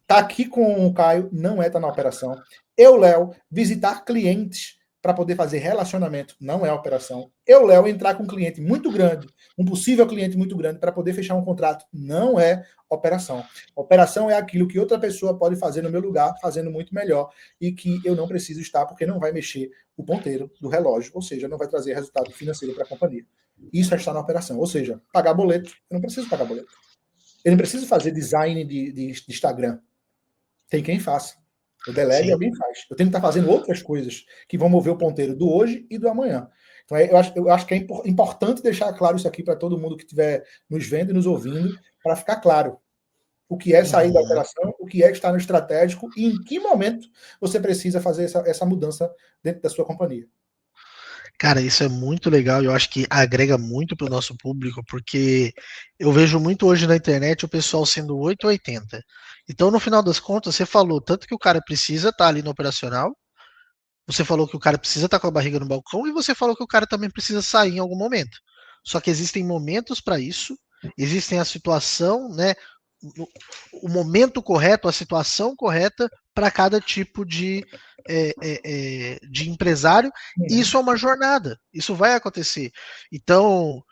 tá aqui com o Caio, não é estar na operação. Eu, Léo, visitar clientes para poder fazer relacionamento, não é operação. Eu, Léo, entrar com um cliente muito grande, um possível cliente muito grande, para poder fechar um contrato, não é operação. Operação é aquilo que outra pessoa pode fazer no meu lugar, fazendo muito melhor, e que eu não preciso estar, porque não vai mexer o ponteiro do relógio, ou seja, não vai trazer resultado financeiro para a companhia. Isso é estar na operação, ou seja, pagar boleto. Eu não preciso pagar boleto. Eu não preciso fazer design de Instagram. Tem quem faça. Eu delego e alguém faz. Eu tenho que estar fazendo outras coisas que vão mover o ponteiro do hoje e do amanhã. Então, eu acho que é importante deixar claro isso aqui para todo mundo que estiver nos vendo e nos ouvindo, para ficar claro o que é sair da operação, o que é estar no estratégico e em que momento você precisa fazer essa mudança dentro da sua companhia. Cara, isso é muito legal e eu acho que agrega muito para o nosso público, porque eu vejo muito hoje na internet o pessoal sendo 880. Então, no final das contas, você falou tanto que o cara precisa estar ali no operacional, você falou que o cara precisa estar com a barriga no balcão e você falou que o cara também precisa sair em algum momento. Só que existem momentos para isso, existem a situação, né? O momento correto, a situação correta para cada tipo de empresário. E isso é uma jornada, isso vai acontecer. Então,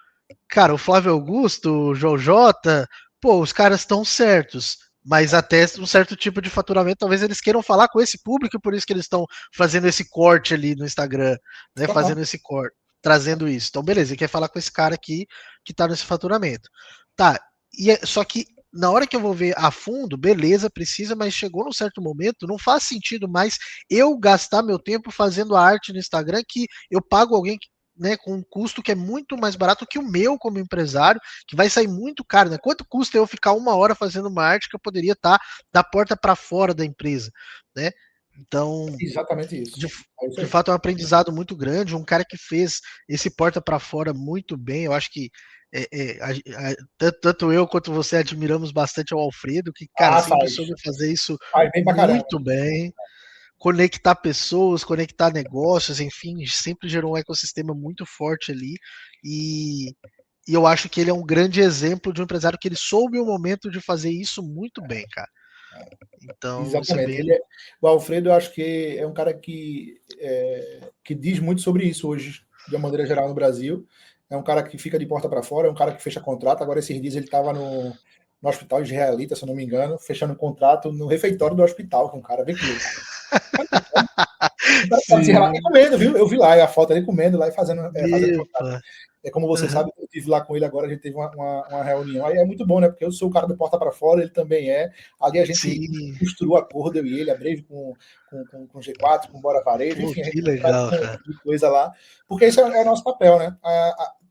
cara, o Flávio Augusto, o João Jota, pô, os caras estão certos. Mas até um certo tipo de faturamento, talvez eles queiram falar com esse público, e por isso que eles estão fazendo esse corte ali no Instagram, né? Fazendo esse corte, trazendo isso. Então, beleza, ele quer falar com esse cara aqui que tá nesse faturamento. Tá, só que na hora que eu vou ver a fundo, beleza, precisa, mas chegou num certo momento, não faz sentido mais eu gastar meu tempo fazendo a arte no Instagram que eu pago alguém né, com um custo que é muito mais barato que o meu como empresário, que vai sair muito caro, né? Quanto custa eu ficar 1 hora fazendo uma arte que eu poderia estar da porta para fora da empresa, né? Então, exatamente isso. De fato, é um aprendizado muito grande. Um cara que fez esse porta para fora muito bem. Eu acho que tanto eu quanto você admiramos bastante ao Alfredo, que, cara, sempre soube fazer isso muito bem. Conectar pessoas, conectar negócios, enfim, sempre gerou um ecossistema muito forte ali. E eu acho que ele é um grande exemplo de um empresário que ele soube o momento de fazer isso muito bem, cara. Então, exatamente. O Alfredo, eu acho que é um cara que diz muito sobre isso hoje, de uma maneira geral, no Brasil. é um cara que fica de porta para fora, é um cara que fecha contrato. Agora, esses dias, ele estava no hospital israelita, se eu não me engano, fechando um contrato no refeitório do hospital com um cara, vê que louco. O cara sabe se relaxar, e Sim. comendo, viu? Eu vi lá a foto dele comendo lá e fazendo Meu, contrato. pá. É como você sabe, eu estive lá com ele agora, a gente teve uma reunião. Aí é muito bom, né? Porque eu sou o cara da porta para fora, ele também é. Ali a gente Sim. costurou acordo, eu e ele, a Brave com G4, com Bora Varejo, Pô, enfim, a que gente faz legal, um cara. monte de coisa lá, porque esse é o nosso papel, né?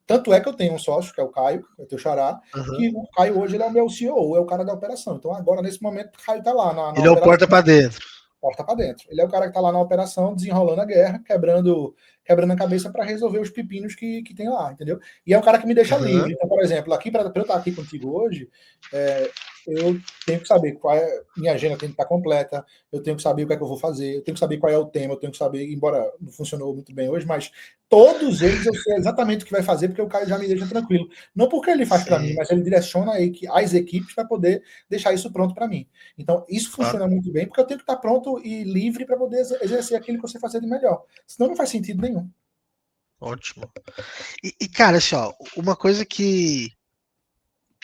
Tanto é que eu tenho um sócio, que é o Caio, que é o teu xará, Aham. que o Caio hoje ele é o meu CEO, é o cara da operação. Então agora, nesse momento, o Caio está lá na Ele é o operação, porta pra dentro. porta para dentro. Ele é o cara que está lá na operação, desenrolando a guerra, quebrando a cabeça para resolver os pepinos que tem lá, entendeu? E é um cara que me deixa Aham. livre. Então, por exemplo, aqui para eu estar aqui contigo hoje, eu tenho que saber qual é minha agenda, tem que estar completa, eu tenho que saber o que é que eu vou fazer, eu tenho que saber qual é o tema, eu tenho que saber, embora não funcionou muito bem hoje, mas todos eles eu sei exatamente o que vai fazer, porque o cara já me deixa tranquilo. Não porque ele faz para mim, Sim, mas ele direciona aí as equipes para poder deixar isso pronto para mim. Então, isso claro. funciona muito bem, porque eu tenho que estar pronto e livre para poder exercer aquilo que você fazer de melhor. Senão não faz sentido nenhum. Ótimo. Cara, assim, ó, uma coisa que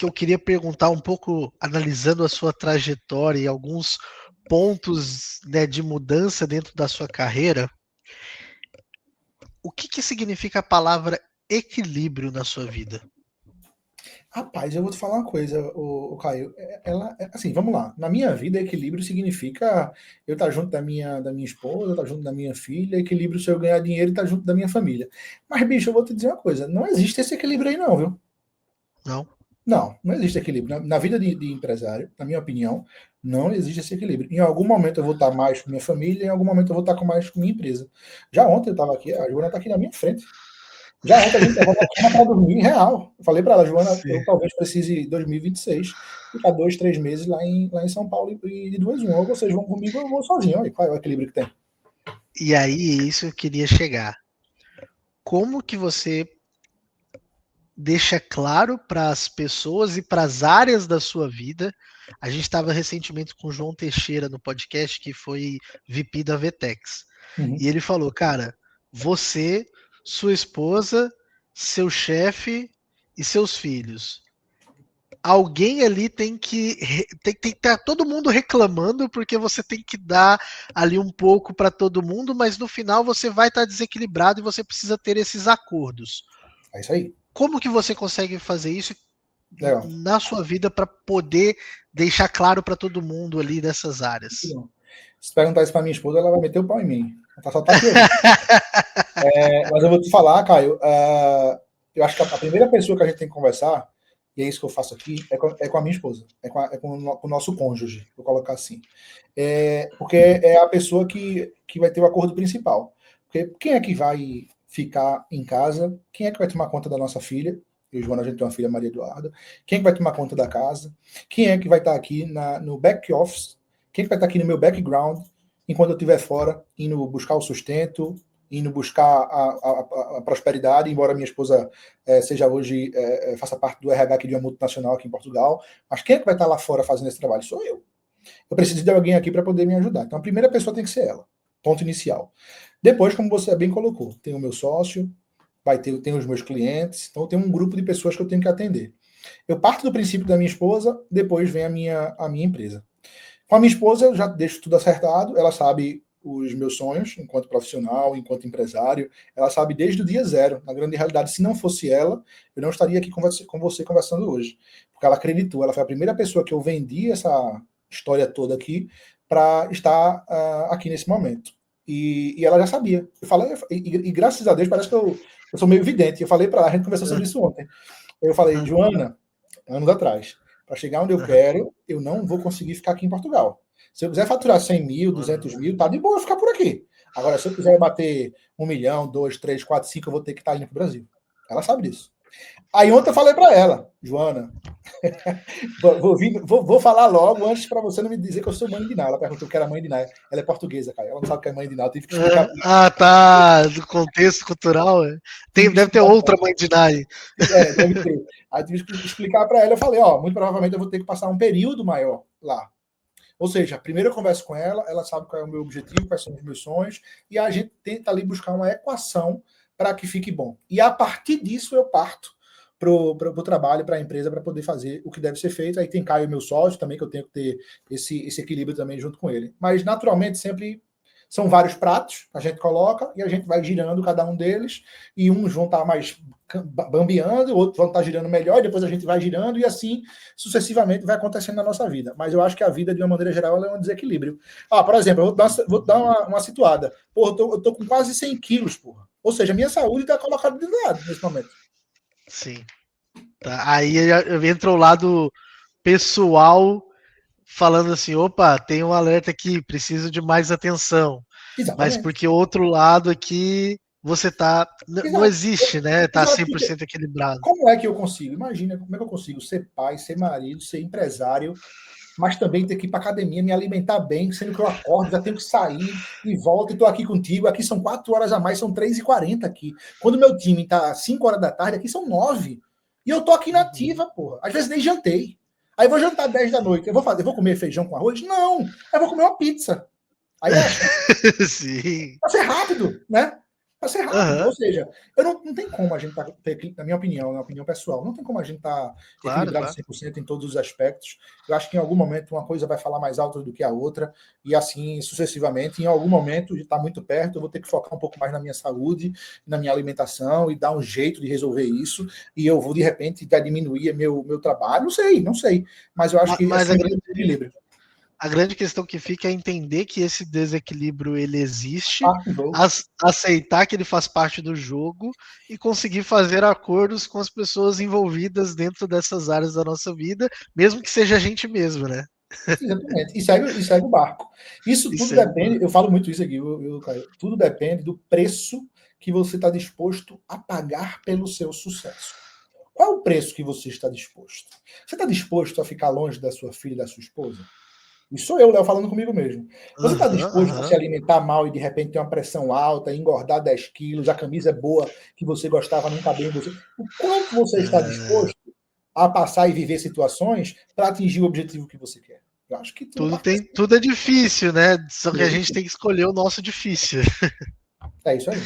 eu queria perguntar um pouco, analisando a sua trajetória e alguns pontos, né, de mudança dentro da sua carreira, o que significa a palavra equilíbrio na sua vida? Rapaz, eu vou te falar uma coisa, o Caio. Assim, vamos lá. Na minha vida, equilíbrio significa eu estar junto da minha esposa, estar junto da minha filha. Equilíbrio se eu ganhar dinheiro e estar junto da minha família. Mas, bicho, eu vou te dizer uma coisa: não existe esse equilíbrio aí, não, viu? Não? Não existe equilíbrio. Na vida de empresário, na minha opinião, não existe esse equilíbrio. Em algum momento eu vou estar mais com minha família, em algum momento eu vou estar mais com minha empresa. Já ontem eu estava aqui, a Joana está aqui na minha frente. Já ontem a gente estava para dormir real. Eu falei para ela, Joana, Sim. eu talvez precise em 2026 ficar 2, 3 meses lá em São Paulo e de 2 1. Ou vocês vão comigo ou eu vou sozinho. Olha qual é o equilíbrio que tem. E aí, isso eu queria chegar. Como que você deixa claro para as pessoas e para as áreas da sua vida? A gente estava recentemente com o João Teixeira no podcast, que foi VP da Vetex. Uhum. E ele falou, cara, você, sua esposa, seu chefe e seus filhos. Alguém ali tem que estar todo mundo reclamando porque você tem que dar ali um pouco para todo mundo, mas no final você vai estar desequilibrado e você precisa ter esses acordos. É isso aí. Como que você consegue fazer isso Legal. na sua vida para poder deixar claro para todo mundo ali dessas áreas? Se perguntar isso para minha esposa, ela vai meter o pau em mim. Ela só tá aqui ouvindo. Mas eu vou te falar, Caio, eu acho que a primeira pessoa que a gente tem que conversar, e é isso que eu faço aqui, é com a minha esposa, com o nosso cônjuge, vou colocar assim. Porque é a pessoa que vai ter o acordo principal. Porque quem é que vai ficar em casa? Quem é que vai tomar conta da nossa filha? Eu e Joana, a gente tem uma filha, Maria Eduarda. Quem é que vai tomar conta da casa? Quem é que vai estar aqui no back office? Quem é que vai estar aqui no meu background enquanto eu estiver fora, indo buscar o sustento, indo buscar a prosperidade, embora minha esposa seja hoje, faça parte do RH aqui de uma multinacional aqui em Portugal, mas quem é que vai estar lá fora fazendo esse trabalho? Sou eu. Eu preciso de alguém aqui para poder me ajudar. Então a primeira pessoa tem que ser ela. Ponto inicial. Depois, como você bem colocou, tem o meu sócio, tem os meus clientes, então tem um grupo de pessoas que eu tenho que atender. Eu parto do princípio da minha esposa, depois vem a minha empresa. Com a minha esposa, eu já deixo tudo acertado, ela sabe os meus sonhos enquanto profissional, enquanto empresário, ela sabe desde o dia zero. Na grande realidade, se não fosse ela, eu não estaria aqui com você conversando hoje, porque ela acreditou, ela foi a primeira pessoa que eu vendi essa história toda aqui para estar aqui nesse momento. E ela já sabia. Eu falei, e graças a Deus, parece que eu sou meio vidente. Eu falei para ela, a gente conversou sobre isso ontem. Eu falei, Joana, anos atrás, para chegar onde eu quero, eu não vou conseguir ficar aqui em Portugal. Se eu quiser faturar 100 mil, 200 mil, tá de boa eu ficar por aqui. Agora, se eu quiser bater 1 milhão, 2, 3, 4, 5, eu vou ter que estar indo para o Brasil. Ela sabe disso. Aí ontem eu falei para ela, Joana, vou falar logo antes para você não me dizer que eu sou mãe de Ná. Ela perguntou que era mãe de Ná. Ela é portuguesa, cara. Ela não sabe que é mãe de Ná. Eu tive que explicar. Tá. Do contexto cultural. Deve ter outra mãe de Nai. Deve ter. Aí tive que explicar para ela. Eu falei, muito provavelmente eu vou ter que passar um período maior lá. Ou seja, primeiro eu converso com ela, ela sabe qual é o meu objetivo, quais são os meus sonhos, e a gente tenta ali buscar uma equação para que fique bom. E a partir disso eu parto para o trabalho, para a empresa, para poder fazer o que deve ser feito. Aí tem Caio, meu sócio, também, que eu tenho que ter esse equilíbrio também junto com ele. Mas, naturalmente, sempre são vários pratos que a gente coloca e a gente vai girando cada um deles, e uns vão estar mais bambeando, outros vão estar girando melhor, e depois a gente vai girando, e assim sucessivamente vai acontecendo na nossa vida. Mas eu acho que a vida, de uma maneira geral, ela é um desequilíbrio. Por exemplo, eu vou dar uma situada. Porra, eu tô com quase 100 quilos, porra. Ou seja, minha saúde está colocada de lado nesse momento. Sim. Tá. Aí entra o lado pessoal falando assim, opa, tem um alerta aqui, preciso de mais atenção. Exatamente. Mas porque o outro lado aqui, você tá... Não existe, né? Tá 100% equilibrado. Como é que eu consigo? Imagina, como é que eu consigo ser pai, ser marido, ser empresário, mas também ter que ir para academia, me alimentar bem, sendo que eu acordo, já tenho que sair e volto e estou aqui contigo. Aqui são 4 horas a mais, são 3h40 aqui. Quando meu time está 5 horas da tarde, aqui são 9. E eu tô aqui na ativa, porra. Às vezes nem jantei. Aí vou jantar 10 da noite. Eu vou comer feijão com arroz? Não. Eu vou comer uma pizza. Aí Sim. vai ser rápido, né? Vai ser rápido. Ou seja, não tem como a gente ter, na minha opinião pessoal, não tem como a gente estar equilibrado 100% em todos os aspectos. Eu acho que em algum momento uma coisa vai falar mais alto do que a outra, e assim sucessivamente. Em algum momento, de estar muito perto, eu vou ter que focar um pouco mais na minha saúde, na minha alimentação, e dar um jeito de resolver isso, e eu vou, de repente, diminuir meu trabalho. Não sei. Mas eu acho que mas assim, equilíbrio. A grande questão que fica é entender que esse desequilíbrio ele existe, aceitar que ele faz parte do jogo e conseguir fazer acordos com as pessoas envolvidas dentro dessas áreas da nossa vida, mesmo que seja a gente mesmo, né? Exatamente. E segue o barco. Isso tudo depende, eu falo muito isso aqui, Caio, tudo depende do preço que você está disposto a pagar pelo seu sucesso. Qual é o preço que você está disposto? Você está disposto a ficar longe da sua filha e da sua esposa? Isso sou eu, Léo, falando comigo mesmo. Você está disposto a se alimentar mal e de repente ter uma pressão alta, engordar 10 quilos, a camisa boa que você gostava não caber em você? O quanto você está disposto a passar e viver situações para atingir o objetivo que você quer? Eu acho que tudo é difícil, né? Só que a gente tem que escolher o nosso difícil. É isso aí.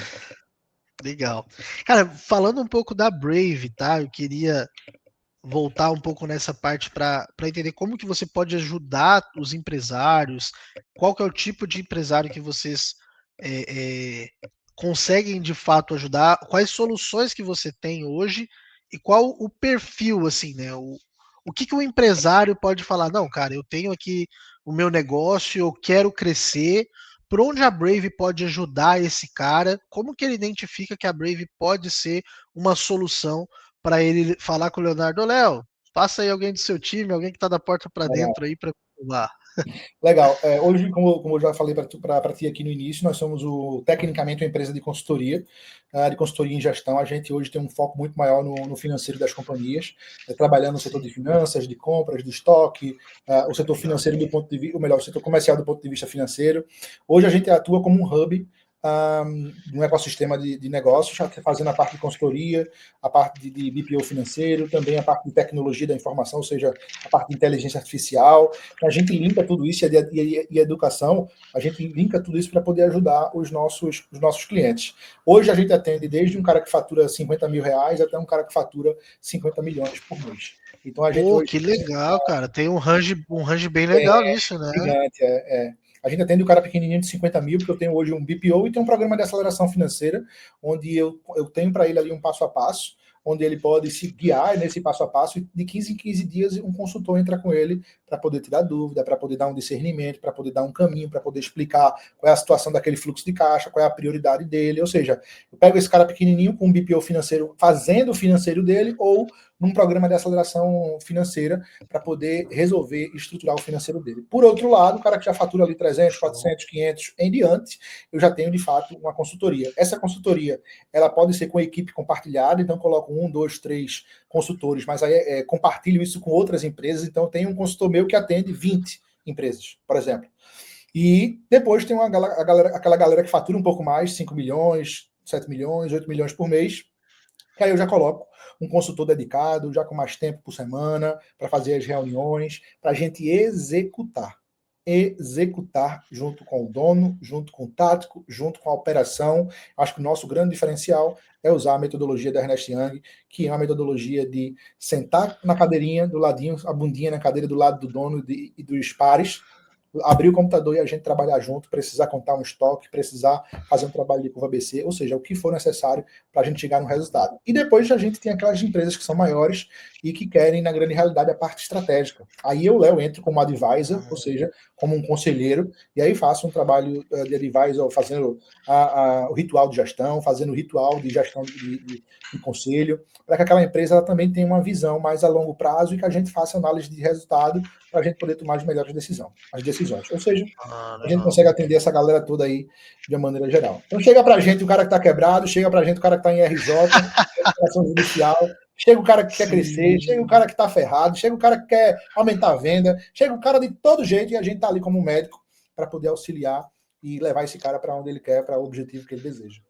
Legal. Cara, falando um pouco da Brave, tá? Eu queria voltar um pouco nessa parte para entender como que você pode ajudar os empresários, qual que é o tipo de empresário que vocês conseguem de fato ajudar, quais soluções que você tem hoje e qual o perfil, assim, né? O que o empresário pode falar? Não, cara, eu tenho aqui o meu negócio, eu quero crescer, por onde a Brave pode ajudar esse cara? Como que ele identifica que a Brave pode ser uma solução para ele falar com o Leonardo? Léo, passa aí alguém do seu time, alguém que está da porta para dentro aí para lá. Legal. Hoje, como eu já falei para ti aqui no início, nós somos tecnicamente uma empresa de consultoria em gestão. A gente hoje tem um foco muito maior no financeiro das companhias, trabalhando no setor de finanças, de compras, de estoque, o setor financeiro o setor comercial do ponto de vista financeiro. Hoje a gente atua como um hub um ecossistema de negócios, fazendo a parte de consultoria, a parte de BPO financeiro, também a parte de tecnologia da informação, ou seja, a parte de inteligência artificial. A gente linka tudo isso e a educação, a gente linka tudo isso para poder ajudar os nossos clientes. Hoje a gente atende desde um cara que fatura 50 mil reais até um cara que fatura 50 milhões por mês. Então a gente hoje, que legal, cara. Tem um range bem legal nisso, né? Gigante, A gente atende o cara pequenininho de 50 mil, porque eu tenho hoje um BPO e tenho um programa de aceleração financeira, onde eu tenho para ele ali um passo a passo, onde ele pode se guiar nesse passo a passo, e de 15 em 15 dias um consultor entra com ele para poder tirar dúvida, para poder dar um discernimento, para poder dar um caminho, para poder explicar qual é a situação daquele fluxo de caixa, qual é a prioridade dele. Ou seja, eu pego esse cara pequenininho com um BPO financeiro, fazendo o financeiro dele, ou num programa de aceleração financeira para poder resolver e estruturar o financeiro dele. Por outro lado, o cara que já fatura ali 300, 400, 500 em diante, eu já tenho de fato uma consultoria. Essa consultoria, ela pode ser com equipe compartilhada, então coloco 1, 2, 3 consultores, mas aí compartilho isso com outras empresas, então tem um consultor meu que atende 20 empresas, por exemplo. E depois tem aquela galera que fatura um pouco mais, 5 milhões, 7 milhões, 8 milhões por mês, que aí eu já coloco um consultor dedicado, já com mais tempo por semana, para fazer as reuniões, para a gente executar. executar junto com o dono, junto com o tático, junto com a operação. Acho que o nosso grande diferencial é usar a metodologia da Ernest Young, que é uma metodologia de sentar na cadeirinha do ladinho, a bundinha na cadeira do lado do dono e dos pares, abrir o computador e a gente trabalhar junto, precisar contar um estoque, precisar fazer um trabalho de curva ABC, ou seja, o que for necessário para a gente chegar no resultado. E depois a gente tem aquelas empresas que são maiores e que querem, na grande realidade, a parte estratégica. Aí eu, Léo, entro como advisor, ou seja, como um conselheiro, e aí faço um trabalho de advisor, fazendo o ritual de gestão, fazendo o ritual de gestão de conselho, para que aquela empresa ela também tenha uma visão mais a longo prazo e que a gente faça análise de resultado para a gente poder tomar as melhores decisões. Ou seja, a gente consegue atender essa galera toda aí de uma maneira geral. Então chega para a gente o cara que está quebrado, chega para a gente o cara que está em RJ, operação judicial, chega o cara que quer crescer, chega o cara que está ferrado, chega o cara que quer aumentar a venda, chega o cara de todo jeito e a gente está ali como médico para poder auxiliar e levar esse cara para onde ele quer, para o objetivo que ele deseja.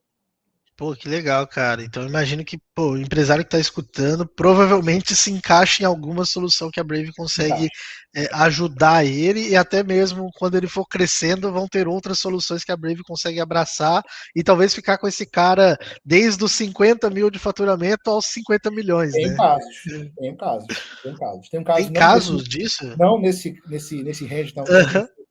Pô, que legal, cara. Então eu imagino que o empresário que está escutando provavelmente se encaixa em alguma solução que a Brave consegue ajudar ele, e até mesmo quando ele for crescendo vão ter outras soluções que a Brave consegue abraçar e talvez ficar com esse cara desde os 50 mil de faturamento aos 50 milhões, Tem né? casos. Tem casos disso? Não nesse range tão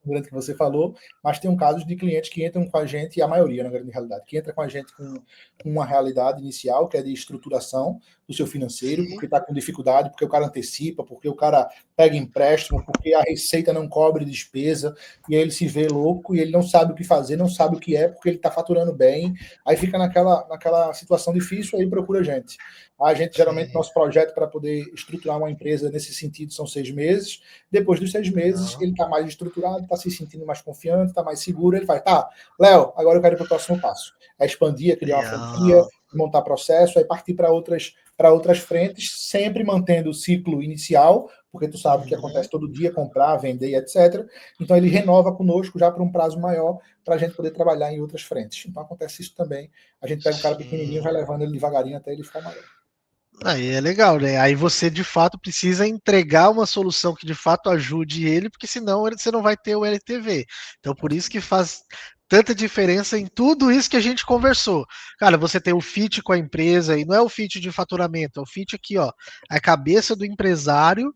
grande que você falou, mas tem casos de clientes que entram com a gente, e a maioria, na grande realidade, que entra com a gente com uma realidade inicial, que é de estruturação do seu financeiro, porque está com dificuldade, porque o cara antecipa, porque o cara pega empréstimo, porque a receita não cobre despesa, e aí ele se vê louco, e ele não sabe o que fazer, não sabe o que é, porque ele está faturando bem, aí fica naquela situação difícil, aí procura a gente. A gente, geralmente, nosso projeto para poder estruturar uma empresa nesse sentido são 6 meses. Depois dos 6 meses, ele está mais estruturado, está se sentindo mais confiante, está mais seguro. Ele faz, tá, Léo, agora eu quero ir para o próximo passo. É expandir, criar uma franquia, montar processo, aí partir para outras frentes, sempre mantendo o ciclo inicial, porque tu sabe que acontece todo dia, comprar, vender, etc. Então ele renova conosco já por um prazo maior para a gente poder trabalhar em outras frentes. Então acontece isso também. A gente pega o cara pequenininho, vai levando ele devagarinho até ele ficar maior. Aí é legal, né? Aí você de fato precisa entregar uma solução que de fato ajude ele, porque senão você não vai ter o LTV. Então por isso que faz tanta diferença em tudo isso que a gente conversou. Cara, você tem o fit com a empresa, e não é o fit de faturamento, é o fit aqui, ó, a cabeça do empresário,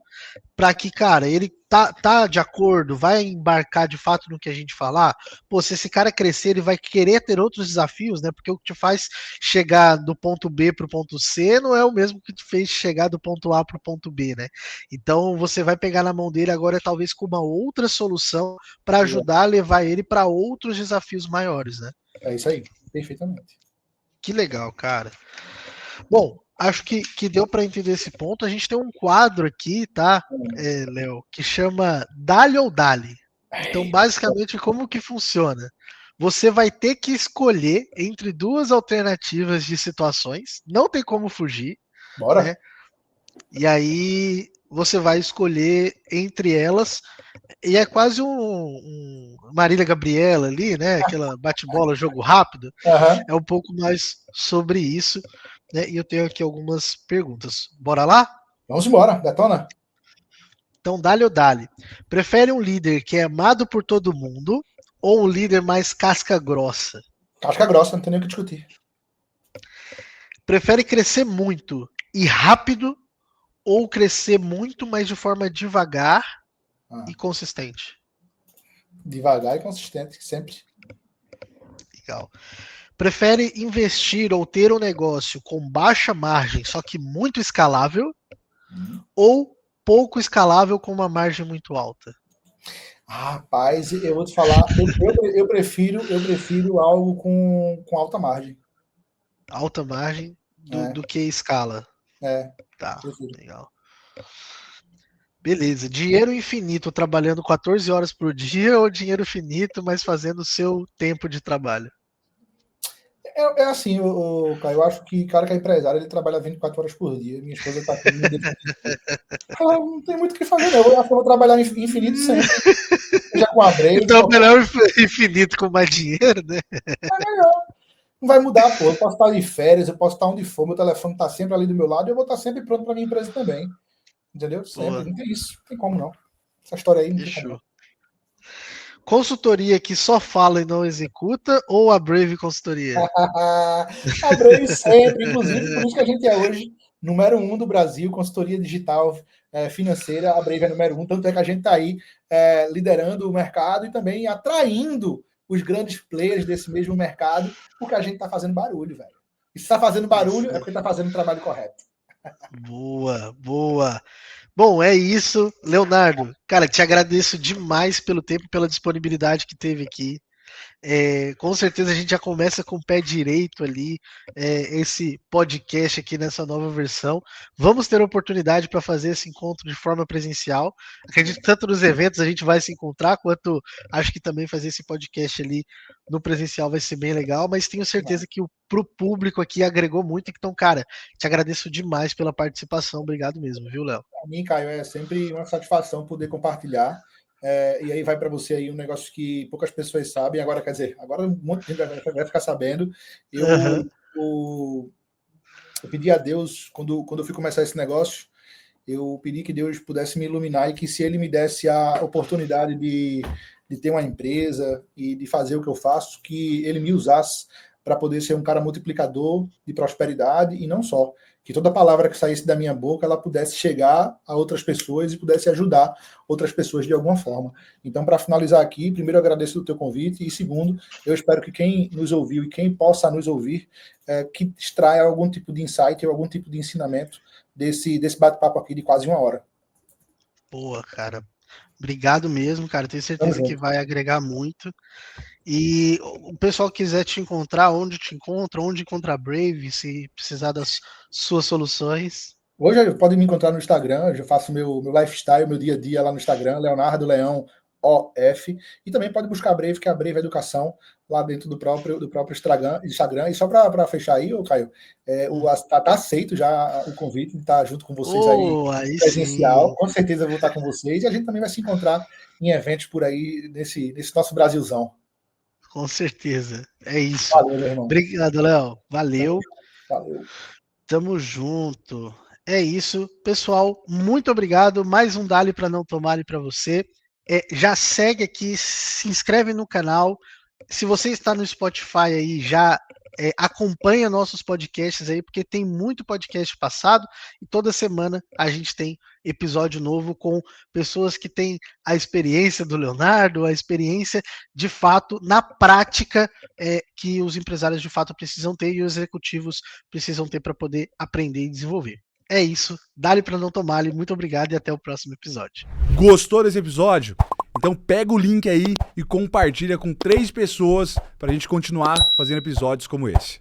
para que, cara, ele tá de acordo, vai embarcar de fato no que a gente falar. Pô, se esse cara crescer, ele vai querer ter outros desafios, né? Porque o que te faz chegar do ponto B para o ponto C não é o mesmo que te fez chegar do ponto A para o ponto B, né? Então você vai pegar na mão dele agora, talvez com uma outra solução para ajudar a levar ele para outros desafios maiores, né? É isso aí, perfeitamente. Que legal, cara. Bom, acho que deu para entender esse ponto. A gente tem um quadro aqui, tá, Léo, que chama Dali ou Dali. Então, basicamente, como que funciona? Você vai ter que escolher entre duas alternativas de situações, não tem como fugir. Bora? Né? E aí você vai escolher entre elas, e é quase um Marília Gabriela ali, né? Aquela bate-bola, jogo rápido. Uhum. É um pouco mais sobre isso. Né? E eu tenho aqui algumas perguntas. Bora lá? Vamos embora, detona. Então, dale ou dale. Prefere um líder que é amado por todo mundo ou um líder mais casca grossa? Casca grossa, não tem nem o que discutir. Prefere crescer muito e rápido ou crescer muito, mas de forma devagar e consistente? Devagar e consistente, sempre. Legal. Prefere investir ou ter um negócio com baixa margem, só que muito escalável, ou pouco escalável com uma margem muito alta? Rapaz, eu vou te falar, eu prefiro algo com alta margem. Alta margem do que escala. Tá, legal. Beleza. Dinheiro infinito trabalhando 14 horas por dia ou dinheiro finito, mas fazendo o seu tempo de trabalho? É assim, Caio, eu acho que cara que é empresário, ele trabalha 24 horas por dia. Minha esposa está aqui. Ela não tem muito o que fazer, não. Eu acho que eu vou trabalhar infinito sempre. Já com a Brave. Então, melhor infinito com mais dinheiro, né? É melhor. Não vai mudar, pô. Eu posso estar de férias, eu posso estar onde for, meu telefone está sempre ali do meu lado e eu vou estar sempre pronto para minha empresa também. Entendeu? Sempre. Não tem isso. Não tem como, não. Essa história aí não tem como. Consultoria que só fala e não executa ou a Brave Consultoria? A Brave sempre, inclusive, por isso que a gente é hoje número 1 do Brasil, consultoria digital financeira, a Brave é número 1, tanto é que a gente está aí liderando o mercado e também atraindo os grandes players desse mesmo mercado, porque a gente está fazendo barulho, velho. E se está fazendo barulho, é porque está fazendo o trabalho correto. Boa, boa. Bom, é isso, Leonardo. Cara, te agradeço demais pelo tempo, pela disponibilidade que teve aqui. Com certeza a gente já começa com o pé direito ali, esse podcast aqui nessa nova versão. Vamos ter oportunidade para fazer esse encontro de forma presencial. Acredito que tanto nos eventos a gente vai se encontrar, quanto acho que também fazer esse podcast ali no presencial vai ser bem legal, mas tenho certeza que para o público aqui agregou muito. Então, cara, te agradeço demais pela participação. Obrigado mesmo, viu, Léo? Para mim, Caio, é sempre uma satisfação poder compartilhar. E aí vai para você aí um negócio que poucas pessoas sabem. Agora, quer dizer, agora um monte de gente vai ficar sabendo. Eu pedi a Deus, quando eu fui começar esse negócio, eu pedi que Deus pudesse me iluminar e que se Ele me desse a oportunidade de ter uma empresa e de fazer o que eu faço, que Ele me usasse para poder ser um cara multiplicador de prosperidade e não só. Que toda palavra que saísse da minha boca, ela pudesse chegar a outras pessoas e pudesse ajudar outras pessoas de alguma forma. Então, para finalizar aqui, primeiro eu agradeço o teu convite e segundo, eu espero que quem nos ouviu e quem possa nos ouvir, que extraia algum tipo de insight ou algum tipo de ensinamento desse bate-papo aqui de quase 1 hora. Boa, cara. Obrigado mesmo, cara. Tenho certeza que vai agregar muito. E o pessoal quiser te encontrar, onde te encontra, onde encontra a Brave, se precisar das suas soluções. Hoje pode me encontrar no Instagram, eu já faço meu lifestyle, meu dia a dia lá no Instagram, Leonardo Leão OF, e também pode buscar a Brave, que é a Brave Educação, lá dentro do próprio Instagram. E só para fechar aí, Caio, tá aceito já o convite de estar junto com vocês aí presencial. Sim. Com certeza eu vou estar com vocês, e a gente também vai se encontrar em eventos por aí, nesse nosso Brasilzão. Com certeza. É isso. Valeu, meu irmão. Obrigado, Léo. Valeu. Valeu. Tamo junto. É isso. Pessoal, muito obrigado. Mais um Dali para não tomar para você. Já segue aqui, se inscreve no canal. Se você está no Spotify aí, já acompanha nossos podcasts aí, porque tem muito podcast passado e toda semana a gente tem episódio novo com pessoas que têm a experiência do Leonardo, a experiência de fato, na prática, que os empresários de fato precisam ter e os executivos precisam ter para poder aprender e desenvolver. É isso, dá-lhe para não tomar-lhe. Muito obrigado e até o próximo episódio. Gostou desse episódio? Então pega o link aí e compartilha com 3 pessoas para a gente continuar fazendo episódios como esse.